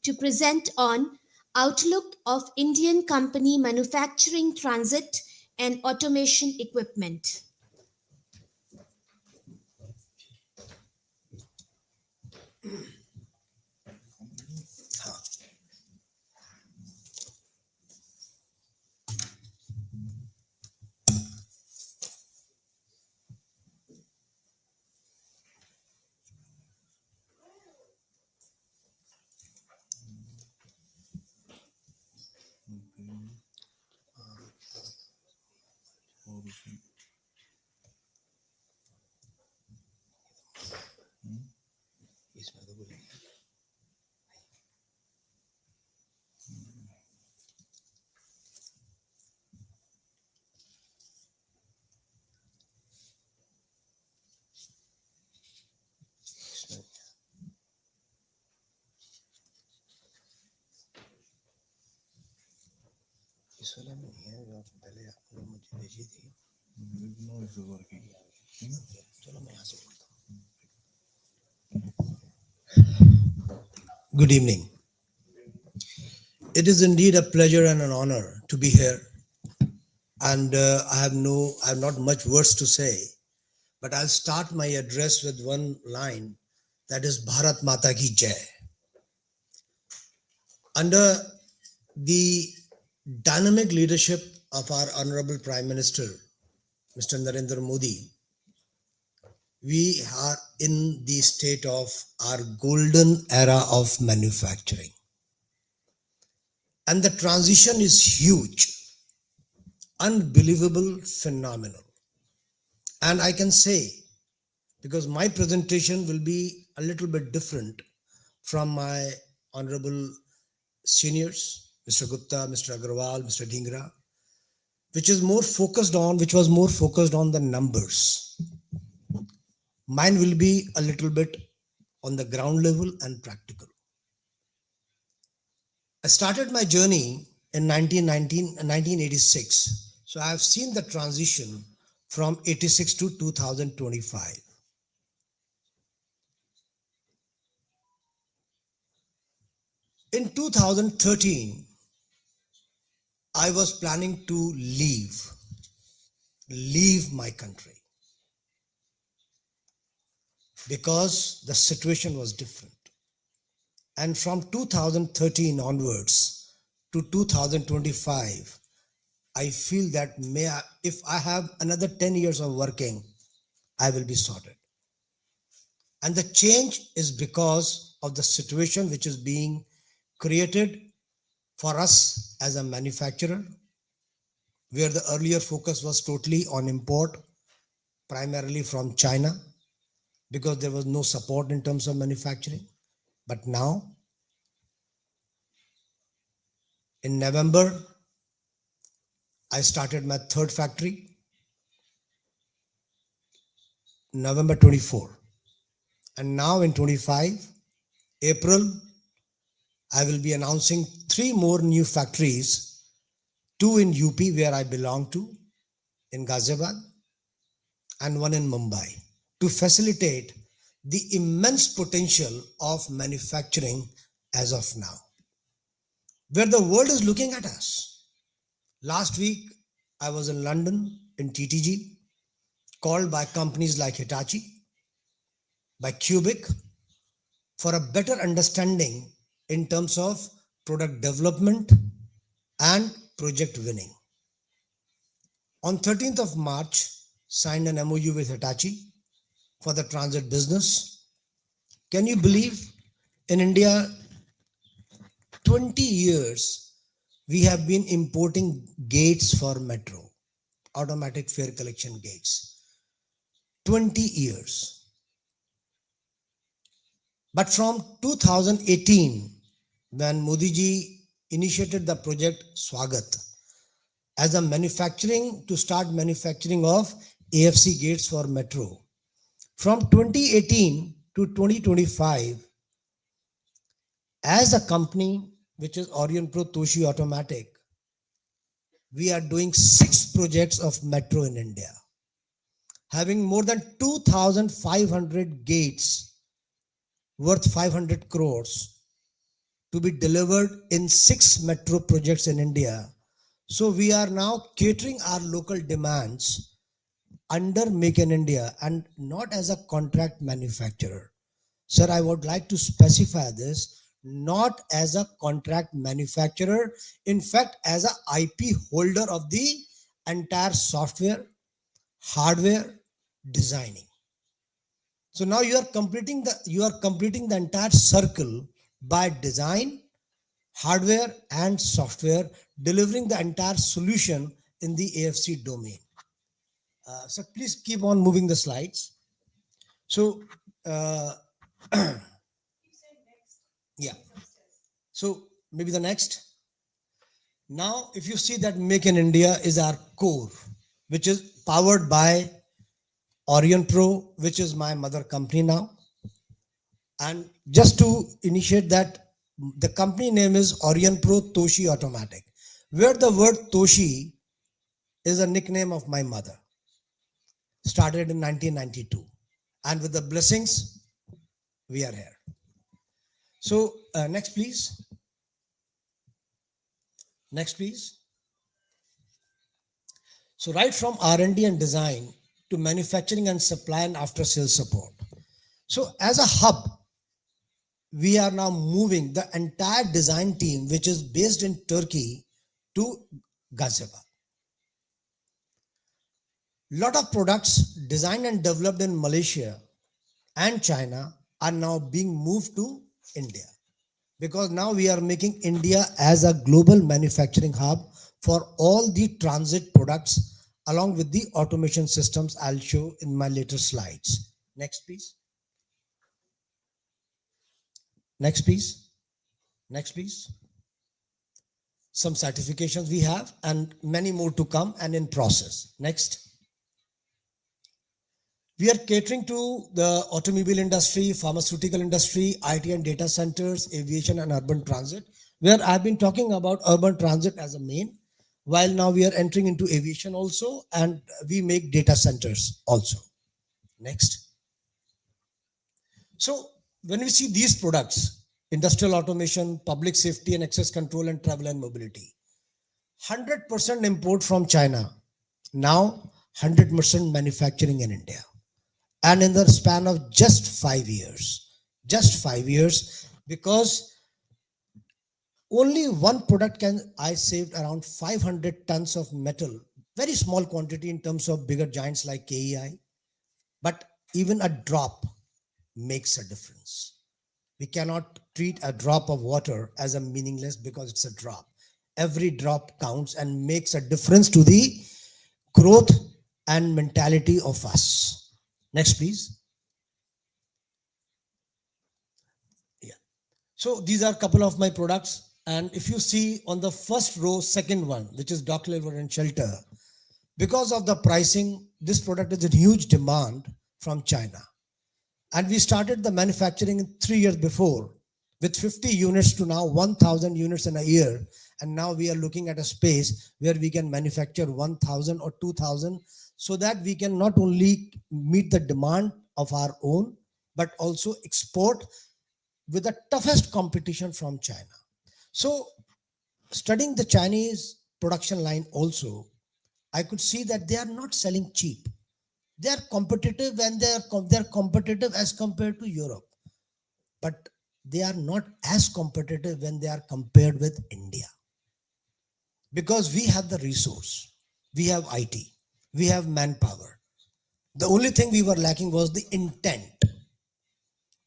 to present on Outlook of Indian Company Manufacturing Transit and Automation Equipment. इस वाला में नहीं है जो आप पहले आपने मुझे भेजी थी। चलो मैं यहाँ से बोलता हूँ। Good evening. It is indeed a pleasure and an honor to be here, and I have not much words to say, but I'll start my address with one line, that is Bharat Mata Ki Jai. Under the dynamic leadership of our Honorable Prime Minister, Mr. Narendra Modi, we are in the state of our golden era of manufacturing. And the transition is huge, unbelievable, phenomenal. And I can say, because my presentation will be a little bit different from my honorable seniors, Mr. Gupta, Mr. Agarwal, Mr. Dhingra, which was more focused on the numbers. Mine will be a little bit on the ground level and practical. I started my journey in 1986. So I have seen the transition from 86 to 2025. In 2013, I was planning to leave my country, because the situation was different. And from 2013 onwards to 2025, I feel that if I have another 10 years of working, I will be sorted. And the change is because of the situation which is being created for us as a manufacturer, where the earlier focus was totally on import, primarily from China, because there was no support in terms of manufacturing. But now, in November, I started my third factory, November 24. And now in 25, April, I will be announcing 3 more new factories, 2 in UP where I belong to, in Ghaziabad and one in Mumbai to facilitate the immense potential of manufacturing as of now, where the world is looking at us. Last week, I was in London in TTG, called by companies like Hitachi, by Cubic, for a better understanding in terms of product development and project winning. On 13th of March, signed an MOU with Hitachi for the transit business. Can you believe in India, 20 years, we have been importing gates for metro, automatic fare collection gates. 20 years. But from 2018, when Modi ji initiated the project Swagat as a manufacturing to start manufacturing of AFC gates for metro, from 2018 to 2025, as a company which is Aurionpro Toshi Automatic, we are doing 6 projects of metro in India, having more than 2,500 gates worth 500 crores to be delivered in 6 metro projects in India. So we are now catering our local demands under Make in India and not as a contract manufacturer. Sir, I would like to specify this, not as a contract manufacturer, in fact, as a IP holder of the entire software, hardware, designing. So now you are completing the entire circle by design, hardware and software, delivering the entire solution in the AFC domain. So please keep on moving the slides. So yeah. So maybe the next. Now, if you see that Make in India is our core, which is powered by Aurionpro, which is my mother company now. And just to initiate that, the company name is Aurionpro Toshi Automatic, where the word Toshi is a nickname of my mother. Started in 1992. And with the blessings, we are here. So next, please. Next, please. So right from R&D and design to manufacturing and supply and after sales support. So as a hub, we are now moving the entire design team, which is based in Turkey, to Ghaziabad. Lot of products designed and developed in Malaysia and China are now being moved to India, because now we are making India as a global manufacturing hub for all the transit products along with the automation systems I'll show in my later slides. Next, please. Next, please. Next, please. Some certifications we have and many more to come and in process. Next. We are catering to the automobile industry, pharmaceutical industry, IT and data centers, aviation and urban transit, where I've been talking about urban transit as a main, while now we are entering into aviation also, and we make data centers also. Next. So when we see these products, industrial automation, public safety and access control, and travel and mobility, 100% import from China, now 100% manufacturing in India. And in the span of just 5 years, because only one product I saved around 500 tons of metal, very small quantity in terms of bigger giants like KEI, but even a drop makes a difference. We cannot treat a drop of water as a meaningless because it's a drop. Every drop counts and makes a difference to the growth and mentality of us. Next, please. Yeah. So these are a couple of my products. And if you see on the first row, second one, which is dock level and shelter, because of the pricing, this product is in huge demand from China. And we started the manufacturing 3 years before with 50 units to now 1,000 units in a year. And now we are looking at a space where we can manufacture 1,000 or 2,000, so that we can not only meet the demand of our own, but also export with the toughest competition from China. So studying the Chinese production line also, I could see that they are not selling cheap. They are competitive, and they're competitive as compared to Europe. But they are not as competitive when they are compared with India. Because we have the resource, we have IT, we have manpower. The only thing we were lacking was the intent.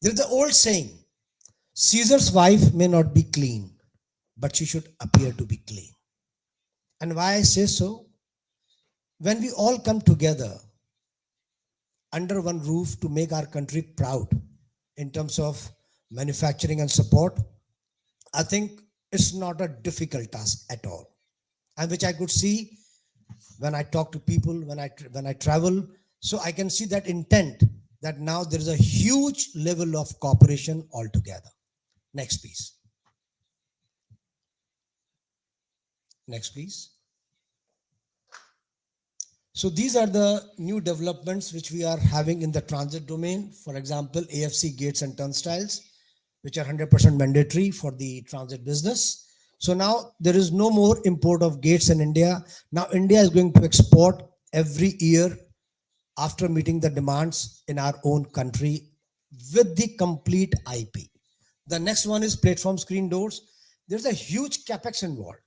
There is the old saying, Caesar's wife may not be clean, but she should appear to be clean. And why I say so? When we all come together under one roof to make our country proud in terms of manufacturing and support, I think it's not a difficult task at all. And which I could see when I talk to people, when I travel. So I can see that intent, that now there is a huge level of cooperation altogether. Next, please. Next, please. So these are the new developments which we are having in the transit domain. For example, AFC gates and turnstiles, which are 100% mandatory for the transit business. So now there is no more import of gates in India. Now India is going to export every year after meeting the demands in our own country with the complete IP. The next one is platform screen doors. There's a huge capex involved.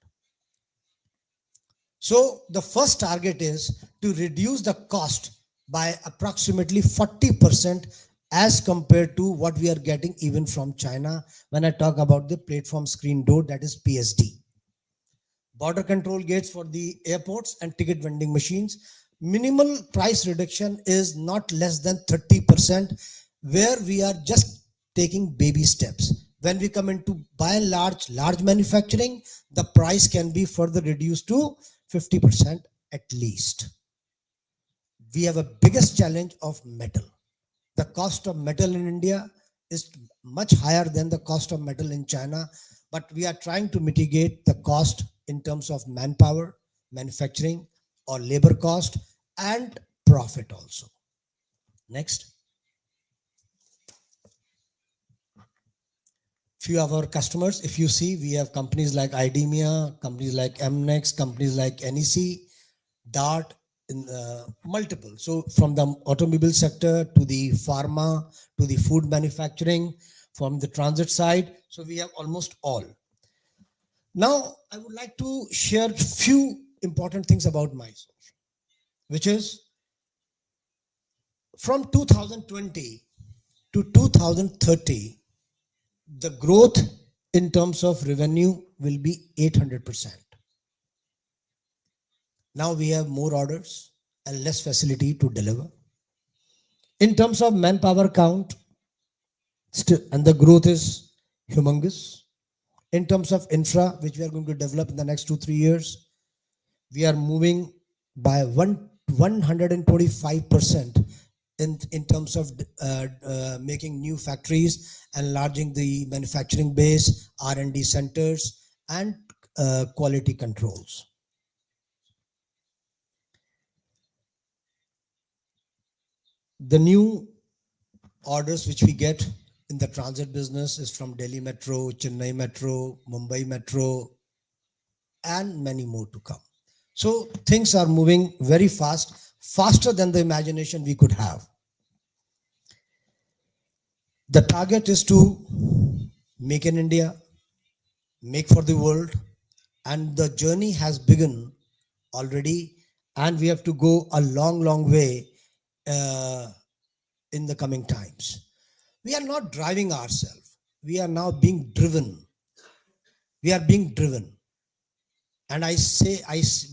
So the first target is to reduce the cost by approximately 40% as compared to what we are getting even from China when I talk about the platform screen door, that is PSD. Border control gates for the airports and ticket vending machines. Minimal price reduction is not less than 30%, where we are just taking baby steps. When we come into by and large manufacturing, the price can be further reduced to 50% at least. We have a biggest challenge of metal. The cost of metal in India is much higher than the cost of metal in China, but we are trying to mitigate the cost in terms of manpower, manufacturing, or labor cost, and profit also. Next. Few of our customers, if you see, we have companies like IDEMIA, companies like MNEX, companies like NEC, DART, in multiple. So from the automobile sector to the pharma, to the food manufacturing, from the transit side. So we have almost all. Now, I would like to share few important things about myself, which is from 2020 to 2030, the growth in terms of revenue will be 800%. Now we have more orders and less facility to deliver. In terms of manpower count, and the growth is humongous. In terms of infra, which we are going to develop in the next 2-3 years, we are moving by 125% in terms of making new factories, enlarging the manufacturing base, R&D centers, and quality controls. The new orders which we get in the transit business is from Delhi Metro, Chennai Metro, Mumbai Metro, and many more to come. So things are moving very fast, faster than the imagination we could have. The target is to make in India, make for the world, and the journey has begun already, and we have to go a long way in the coming times. We are not driving ourselves. We are now being driven. We are being driven. And I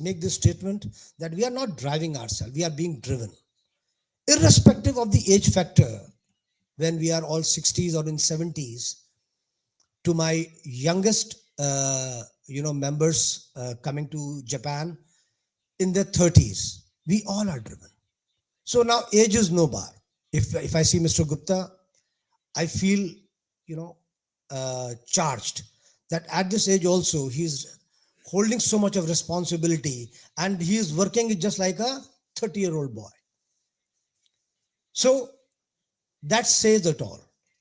make this statement that we are not driving ourselves. We are being driven. Irrespective of the age factor, when we are all 60s or in 70s, to my youngest members coming to Japan in their 30s, we all are driven. So now age is no bar. If I see Mr. Gupta, I feel charged that at this age also he's holding so much of responsibility, and he is working just like a 30-year-old boy. So that says it all,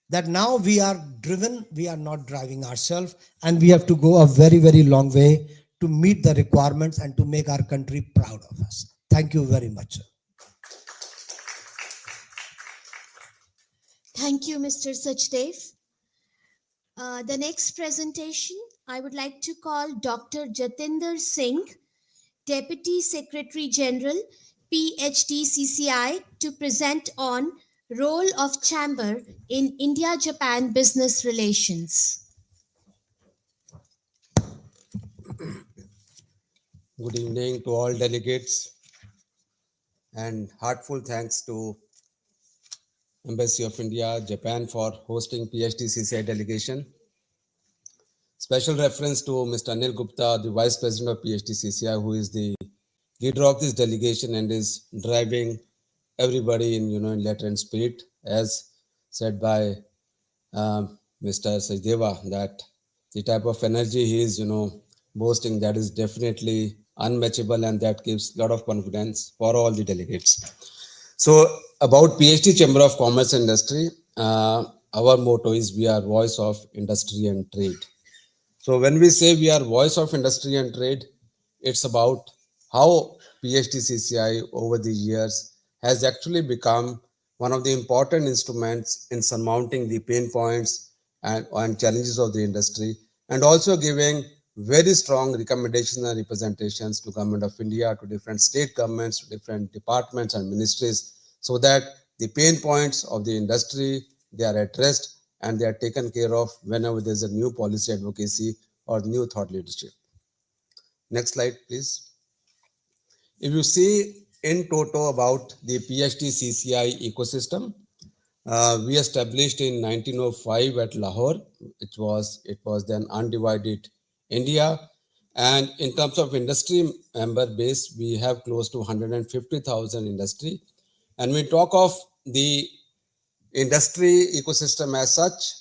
that now we are driven, we are not driving ourselves, and we have to go a very, very long way to meet the requirements and to make our country proud of us. Thank you very much, sir. Thank you, Mr. Sachdev. The next presentation, I would like to call Dr. Jatinder Singh, Deputy Secretary General, PhD CCI, to present on role of Chamber in India-Japan business relations. Good evening to all delegates, and heartfelt thanks to Embassy of India, Japan for hosting PhD CCI delegation. Special reference to Mr. Anil Gupta, the Vice President of PhD CCI, who is the leader of this delegation and is driving everybody in letter and spirit, as said by Mr. Sajdeva, that the type of energy he is boasting, that is definitely unmatchable, and that gives a lot of confidence for all the delegates. So about PhD Chamber of Commerce and Industry, our motto is we are voice of industry and trade. So when we say we are voice of industry and trade, it's about how PhD CCI over the years has actually become one of the important instruments in surmounting the pain points and challenges of the industry, and also giving very strong recommendations and representations to Government of India, to different state governments, to different departments and ministries, so that the pain points of the industry, they are addressed and they are taken care of whenever there's a new policy advocacy or new thought leadership. Next slide, please. If you see in toto about the PhD CCI ecosystem, we established in 1905 at Lahore. It was then undivided India, and in terms of industry member base, we have close to 150,000 industry. And we talk of the industry ecosystem as such,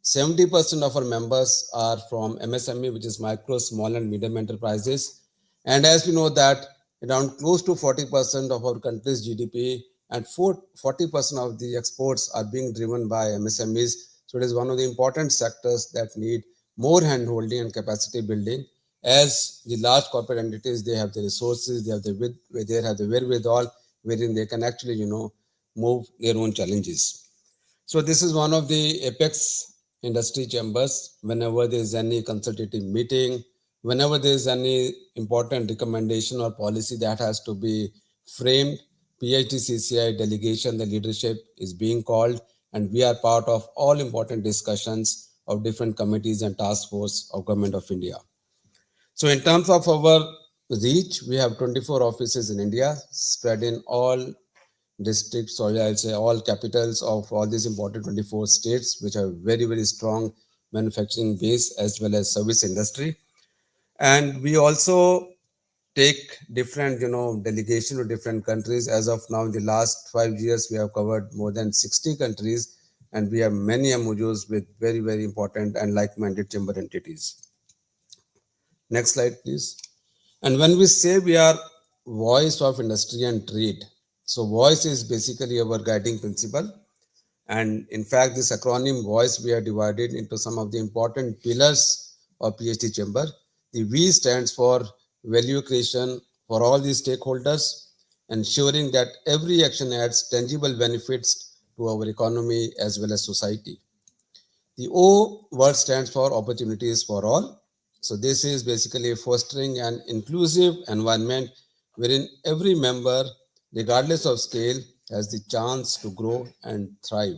70% of our members are from MSME, which is micro, small and medium enterprises. And as we know that around close to 40% of our country's GDP and 40% of the exports are being driven by MSMEs. So it is one of the important sectors that need more hand-holding and capacity building, as the large corporate entities, they have the resources, they have the wherewithal, wherein they can actually, move their own challenges. So this is one of the apex industry chambers. Whenever there is any consultative meeting, whenever there is any important recommendation or policy that has to be framed, PhD CCI delegation, the leadership is being called, and we are part of all important discussions of different committees and task force of Government of India. So in terms of our reach, we have 24 offices in India, spread in all districts, or I'll say all capitals of all these important 24 states, which have very, very strong manufacturing base as well as service industry. And we also take different, delegation to different countries. As of now, in the last 5 years, we have covered more than 60 countries, and we have many MOUs with very, very important and like-minded chamber entities. Next slide, please. And when we say we are voice of industry and trade, so voice is basically our guiding principle. And in fact, this acronym voice, we are divided into some of the important pillars of PhD chamber. The V stands for value creation for all the stakeholders, ensuring that every action adds tangible benefits to our economy as well as society. The O word stands for opportunities for all. So this is basically fostering an inclusive environment wherein every member, regardless of scale, has the chance to grow and thrive.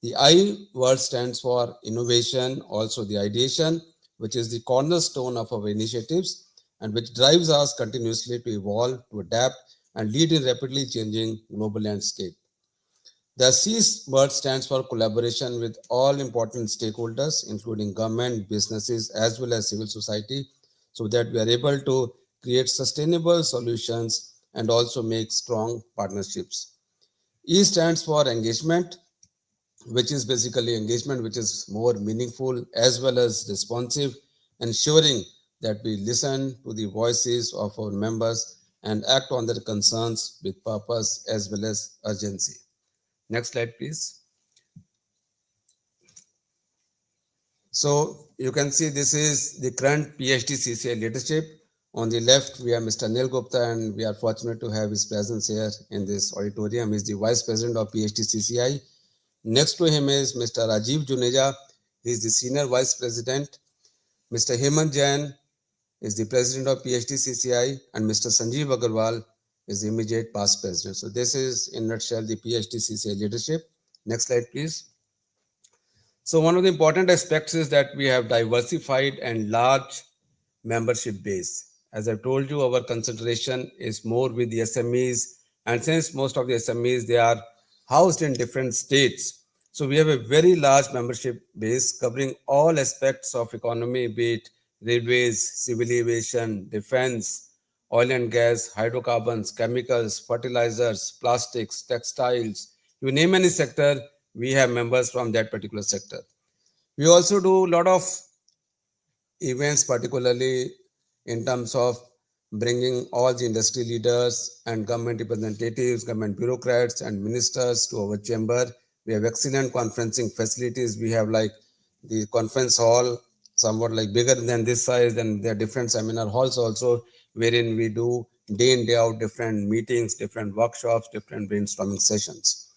The I word stands for innovation, also the ideation, which is the cornerstone of our initiatives and which drives us continuously to evolve, to adapt, and lead in rapidly changing global landscape. The C word stands for collaboration with all important stakeholders, including government, businesses, as well as civil society, so that we are able to create sustainable solutions and also make strong partnerships. E stands for engagement, which is basically engagement which is more meaningful as well as responsive, ensuring that we listen to the voices of our members and act on their concerns with purpose as well as urgency. Next slide, please. So you can see this is the current PhD CCI leadership. On the left, we have Mr. Neil Gupta, and we are fortunate to have his presence here in this auditorium. He is the Vice President of PhD CCI. Next to him is Mr. Rajiv Juneja. He is the Senior Vice President. Mr. Hemant Jain is the President of PhD CCI, and Mr. Sanjeev Agarwal is the immediate past President. So this is, in a nutshell, the PhD CCI leadership. Next slide, please. So one of the important aspects is that we have diversified and large membership base. As I told you, our concentration is more with the SMEs, and since most of the SMEs, they are housed in different states, so we have a very large membership base covering all aspects of economy, be it railways, civil aviation, defense, oil and gas, hydrocarbons, chemicals, fertilizers, plastics, textiles. You name any sector, we have members from that particular sector. We also do a lot of events, particularly in terms of bringing all the industry leaders and government representatives, government bureaucrats and ministers to our chamber. We have excellent conferencing facilities. We have like the conference hall, somewhat like bigger than this size, and there are different seminar halls also, wherein we do day in, day out different meetings, different workshops, different brainstorming sessions.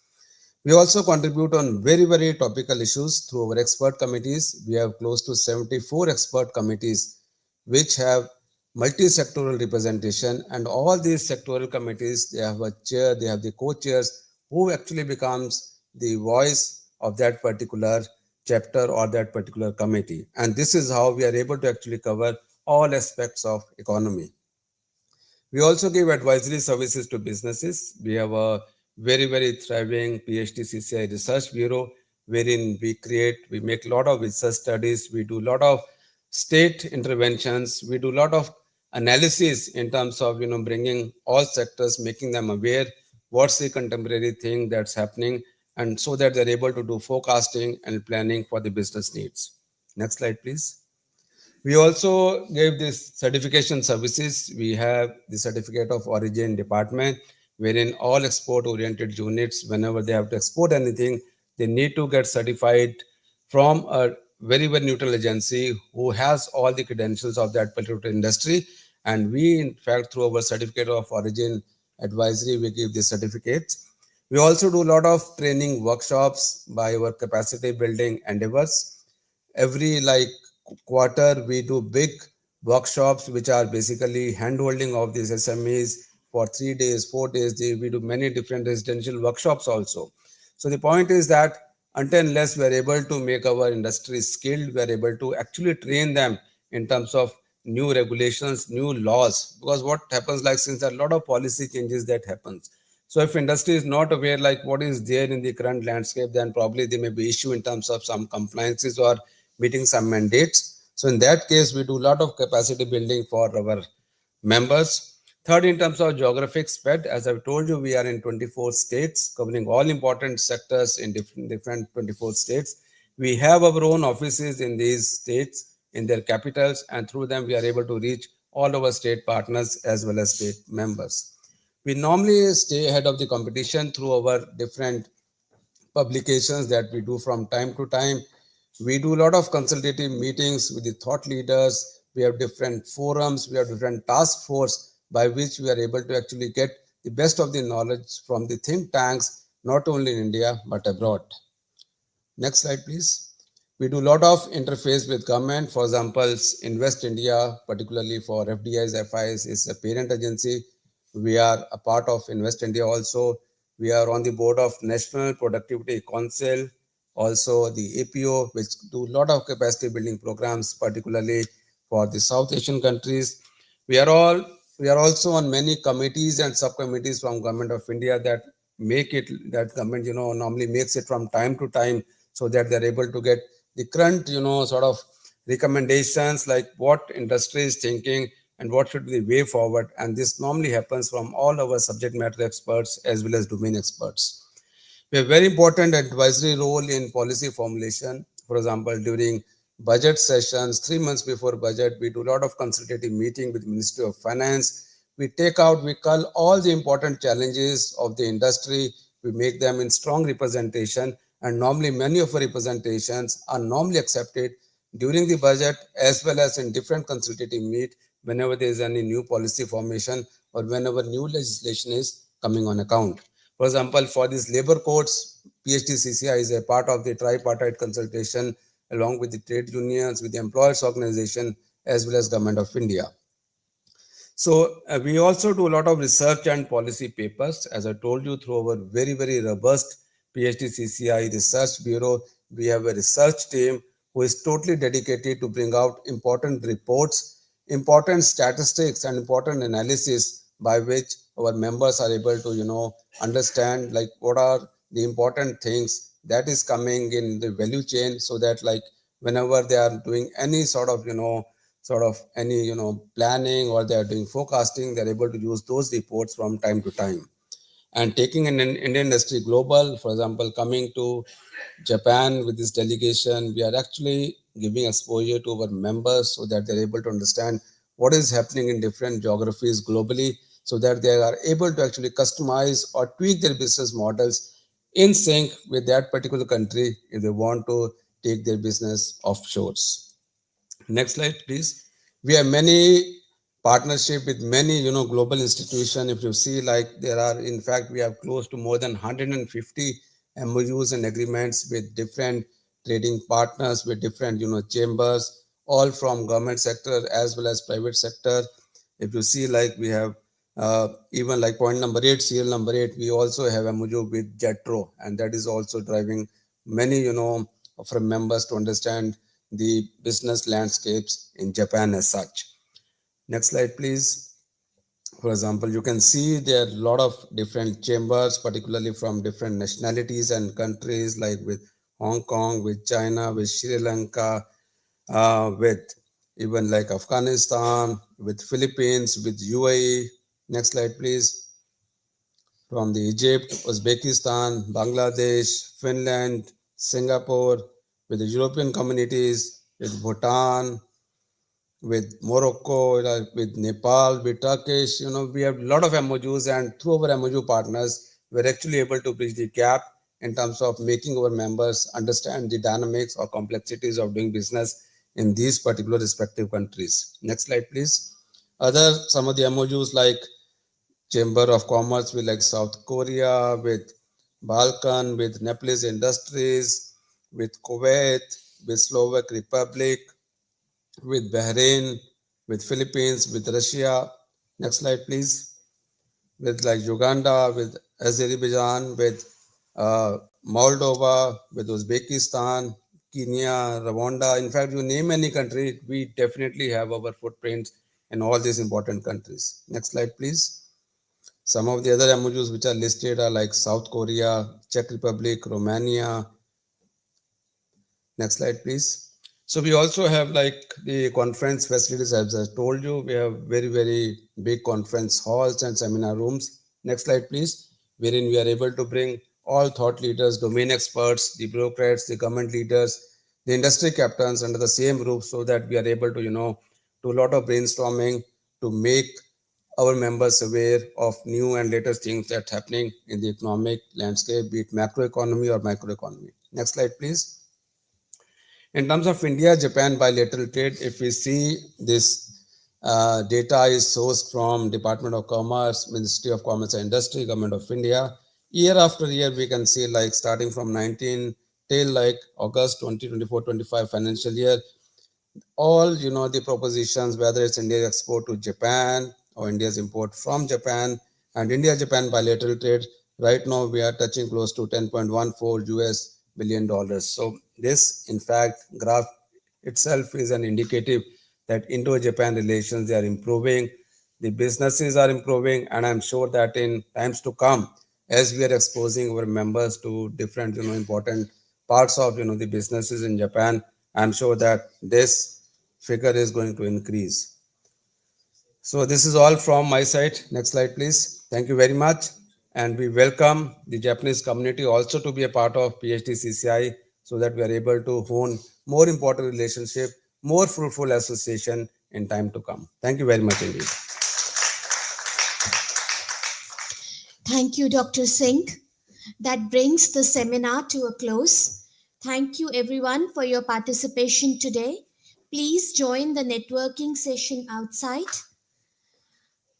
We also contribute on very, very topical issues through our expert committees. We have close to 74 expert committees, which have multi-sectoral representation, and all these sectoral committees, they have a chair, they have the co-chairs who actually becomes the voice of that particular chapter or that particular committee. And this is how we are able to actually cover all aspects of economy. We also give advisory services to businesses. We have a very, very thriving PhD CCI Research Bureau, wherein we make a lot of research studies, we do a lot of state interventions, we do a lot of analysis in terms of bringing all sectors, making them aware what's the contemporary thing that's happening, and so that they're able to do forecasting and planning for the business needs. Next slide, please. We also gave this certification services. We have the certificate of origin department, wherein all export-oriented units, whenever they have to export anything, they need to get certified from a very, very neutral agency who has all the credentials of that particular industry. And we, in fact, through our certificate of origin advisory, we give the certificates. We also do a lot of training workshops by our capacity building endeavors. Every quarter, we do big workshops, which are basically handholding of these SMEs for 3 days, 4 days. We do many different residential workshops also. So the point is that until unless we are able to make our industry skilled, we are able to actually train them in terms of new regulations, new laws. Because what happens, since there are a lot of policy changes that happens. So if industry is not aware what is there in the current landscape, then probably there may be issue in terms of some compliances or meeting some mandates. So in that case, we do a lot of capacity building for our members. Third, in terms of geographic spread, as I've told you, we are in 24 states, covering all important sectors in different 24 states. We have our own offices in these states, in their capitals, and through them, we are able to reach all our state partners as well as state members. We normally stay ahead of the competition through our different publications that we do from time to time. We do a lot of consultative meetings with the thought leaders. We have different forums, we have different task force by which we are able to actually get the best of the knowledge from the think tanks, not only in India, but abroad. Next slide, please. We do a lot of interface with government. For example, Invest India, particularly for FDIs, FIs, is a parent agency. We are a part of Invest India also. We are on the board of National Productivity Council, also the APO, which do a lot of capacity building programs, particularly for the South Asian countries. We are also on many committees and subcommittees from Government of India that government, normally makes it from time to time so that they're able to get the current, sort of recommendations, like what industry is thinking and what should be the way forward. And this normally happens from all our subject matter experts as well as domain experts. We have very important advisory role in policy formulation. For example, during budget sessions, 3 months before budget. We do a lot of consultative meeting with Ministry of Finance. We cull all the important challenges of the industry. We make them in strong representation, and normally many of our representations are normally accepted during the budget as well as in different consultative meet whenever there is any new policy formation or whenever new legislation is coming on account. For example, for these labor codes, PHDCCI is a part of the tripartite consultation along with the trade unions, with the employers organization, as well as Government of India. So we also do a lot of research and policy papers. As I told you, through our very, very robust PHDCCI Research Bureau, we have a research team who is totally dedicated to bring out important reports, important statistics, and important analysis by which our members are able to, understand like what are the important things that is coming in the value chain, so that like whenever they are doing any sort of any planning or they are doing forecasting, they're able to use those reports from time to time. And taking an Indian industry global, for example, coming to Japan with this delegation, we are actually giving exposure to our members so that they're able to understand what is happening in different geographies globally, so that they are able to actually customize or tweak their business models in sync with that particular country if they want to take their business offshores. Next slide, please. We have many partnership with many, global institutions. If you see, like there are, in fact, we have close to more than 150 MOUs and agreements with different trading partners, with different, chambers, all from government sector as well as private sector. If you see, like we have even like point number 8, serial number 8, we also have MOU with JETRO, and that is also driving many, of our members to understand the business landscapes in Japan as such. Next slide, please. For example, you can see there are a lot of different chambers, particularly from different nationalities and countries, like with Hong Kong, with China, with Sri Lanka, with even like Afghanistan, with Philippines, with UAE. Next slide, please. From the Egypt, Uzbekistan, Bangladesh, Finland, Singapore, with the European communities, with Bhutan, with Morocco, with Nepal, with Turkish. We have a lot of MOUs, and through our MOU partners, we're actually able to bridge the gap in terms of making our members understand the dynamics or complexities of doing business in these particular respective countries. Next slide, please. Some of the MOUs like Chamber of Commerce with like South Korea, with Balkan, with Nepalese Industries, with Kuwait, with Slovak Republic, with Bahrain, with Philippines, with Russia. Next slide, please. With like Uganda, with Azerbaijan, with Moldova, with Uzbekistan, Kenya, Rwanda. In fact, you name any country, we definitely have our footprints in all these important countries. Next slide, please. Some of the other MOUs which are listed are like South Korea, Czech Republic, Romania. Next slide, please. So we also have like the conference facilities. As I told you, we have very, very big conference halls and seminar rooms. Next slide, please. Wherein we are able to bring all thought leaders, domain experts, the bureaucrats, the government leaders, the industry captains under the same roof, so that we are able to, do a lot of brainstorming to make our members aware of new and latest things that's happening in the economic landscape, be it macroeconomy or microeconomy. Next slide, please. In terms of India-Japan bilateral trade, if we see this data is sourced from Department of Commerce, Ministry of Commerce and Industry, Government of India. Year after year, we can see like starting from 19 till like August 2024-25 financial year, all the propositions, whether it's India's export to Japan or India's import from Japan and India-Japan bilateral trade, right now we are touching close to $10.14 billion. So this, in fact, graph itself is an indicative that Indo-Japan relations, they are improving, the businesses are improving, and I'm sure that in times to come, as we are exposing our members to different, important parts of, the businesses in Japan, I'm sure that this figure is going to increase. So this is all from my side. Next slide, please. Thank you very much. And we welcome the Japanese community also to be a part of PHDCCI, so that we are able to hone more important relationship, more fruitful association in time to come. Thank you very much indeed. Thank you, Dr. Singh. That brings the seminar to a close. Thank you, everyone, for your participation today. Please join the networking session outside.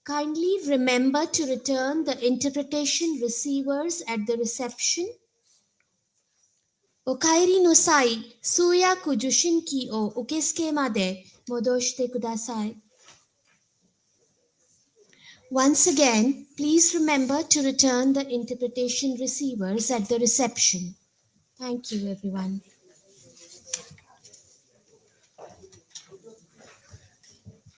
Kindly remember to return the interpretation receivers at the reception. Okairi no sai, suya kujushin ki o ukesuke made modoshite kudasai. Once again, please remember to return the interpretation receivers at the reception. Thank you, everyone.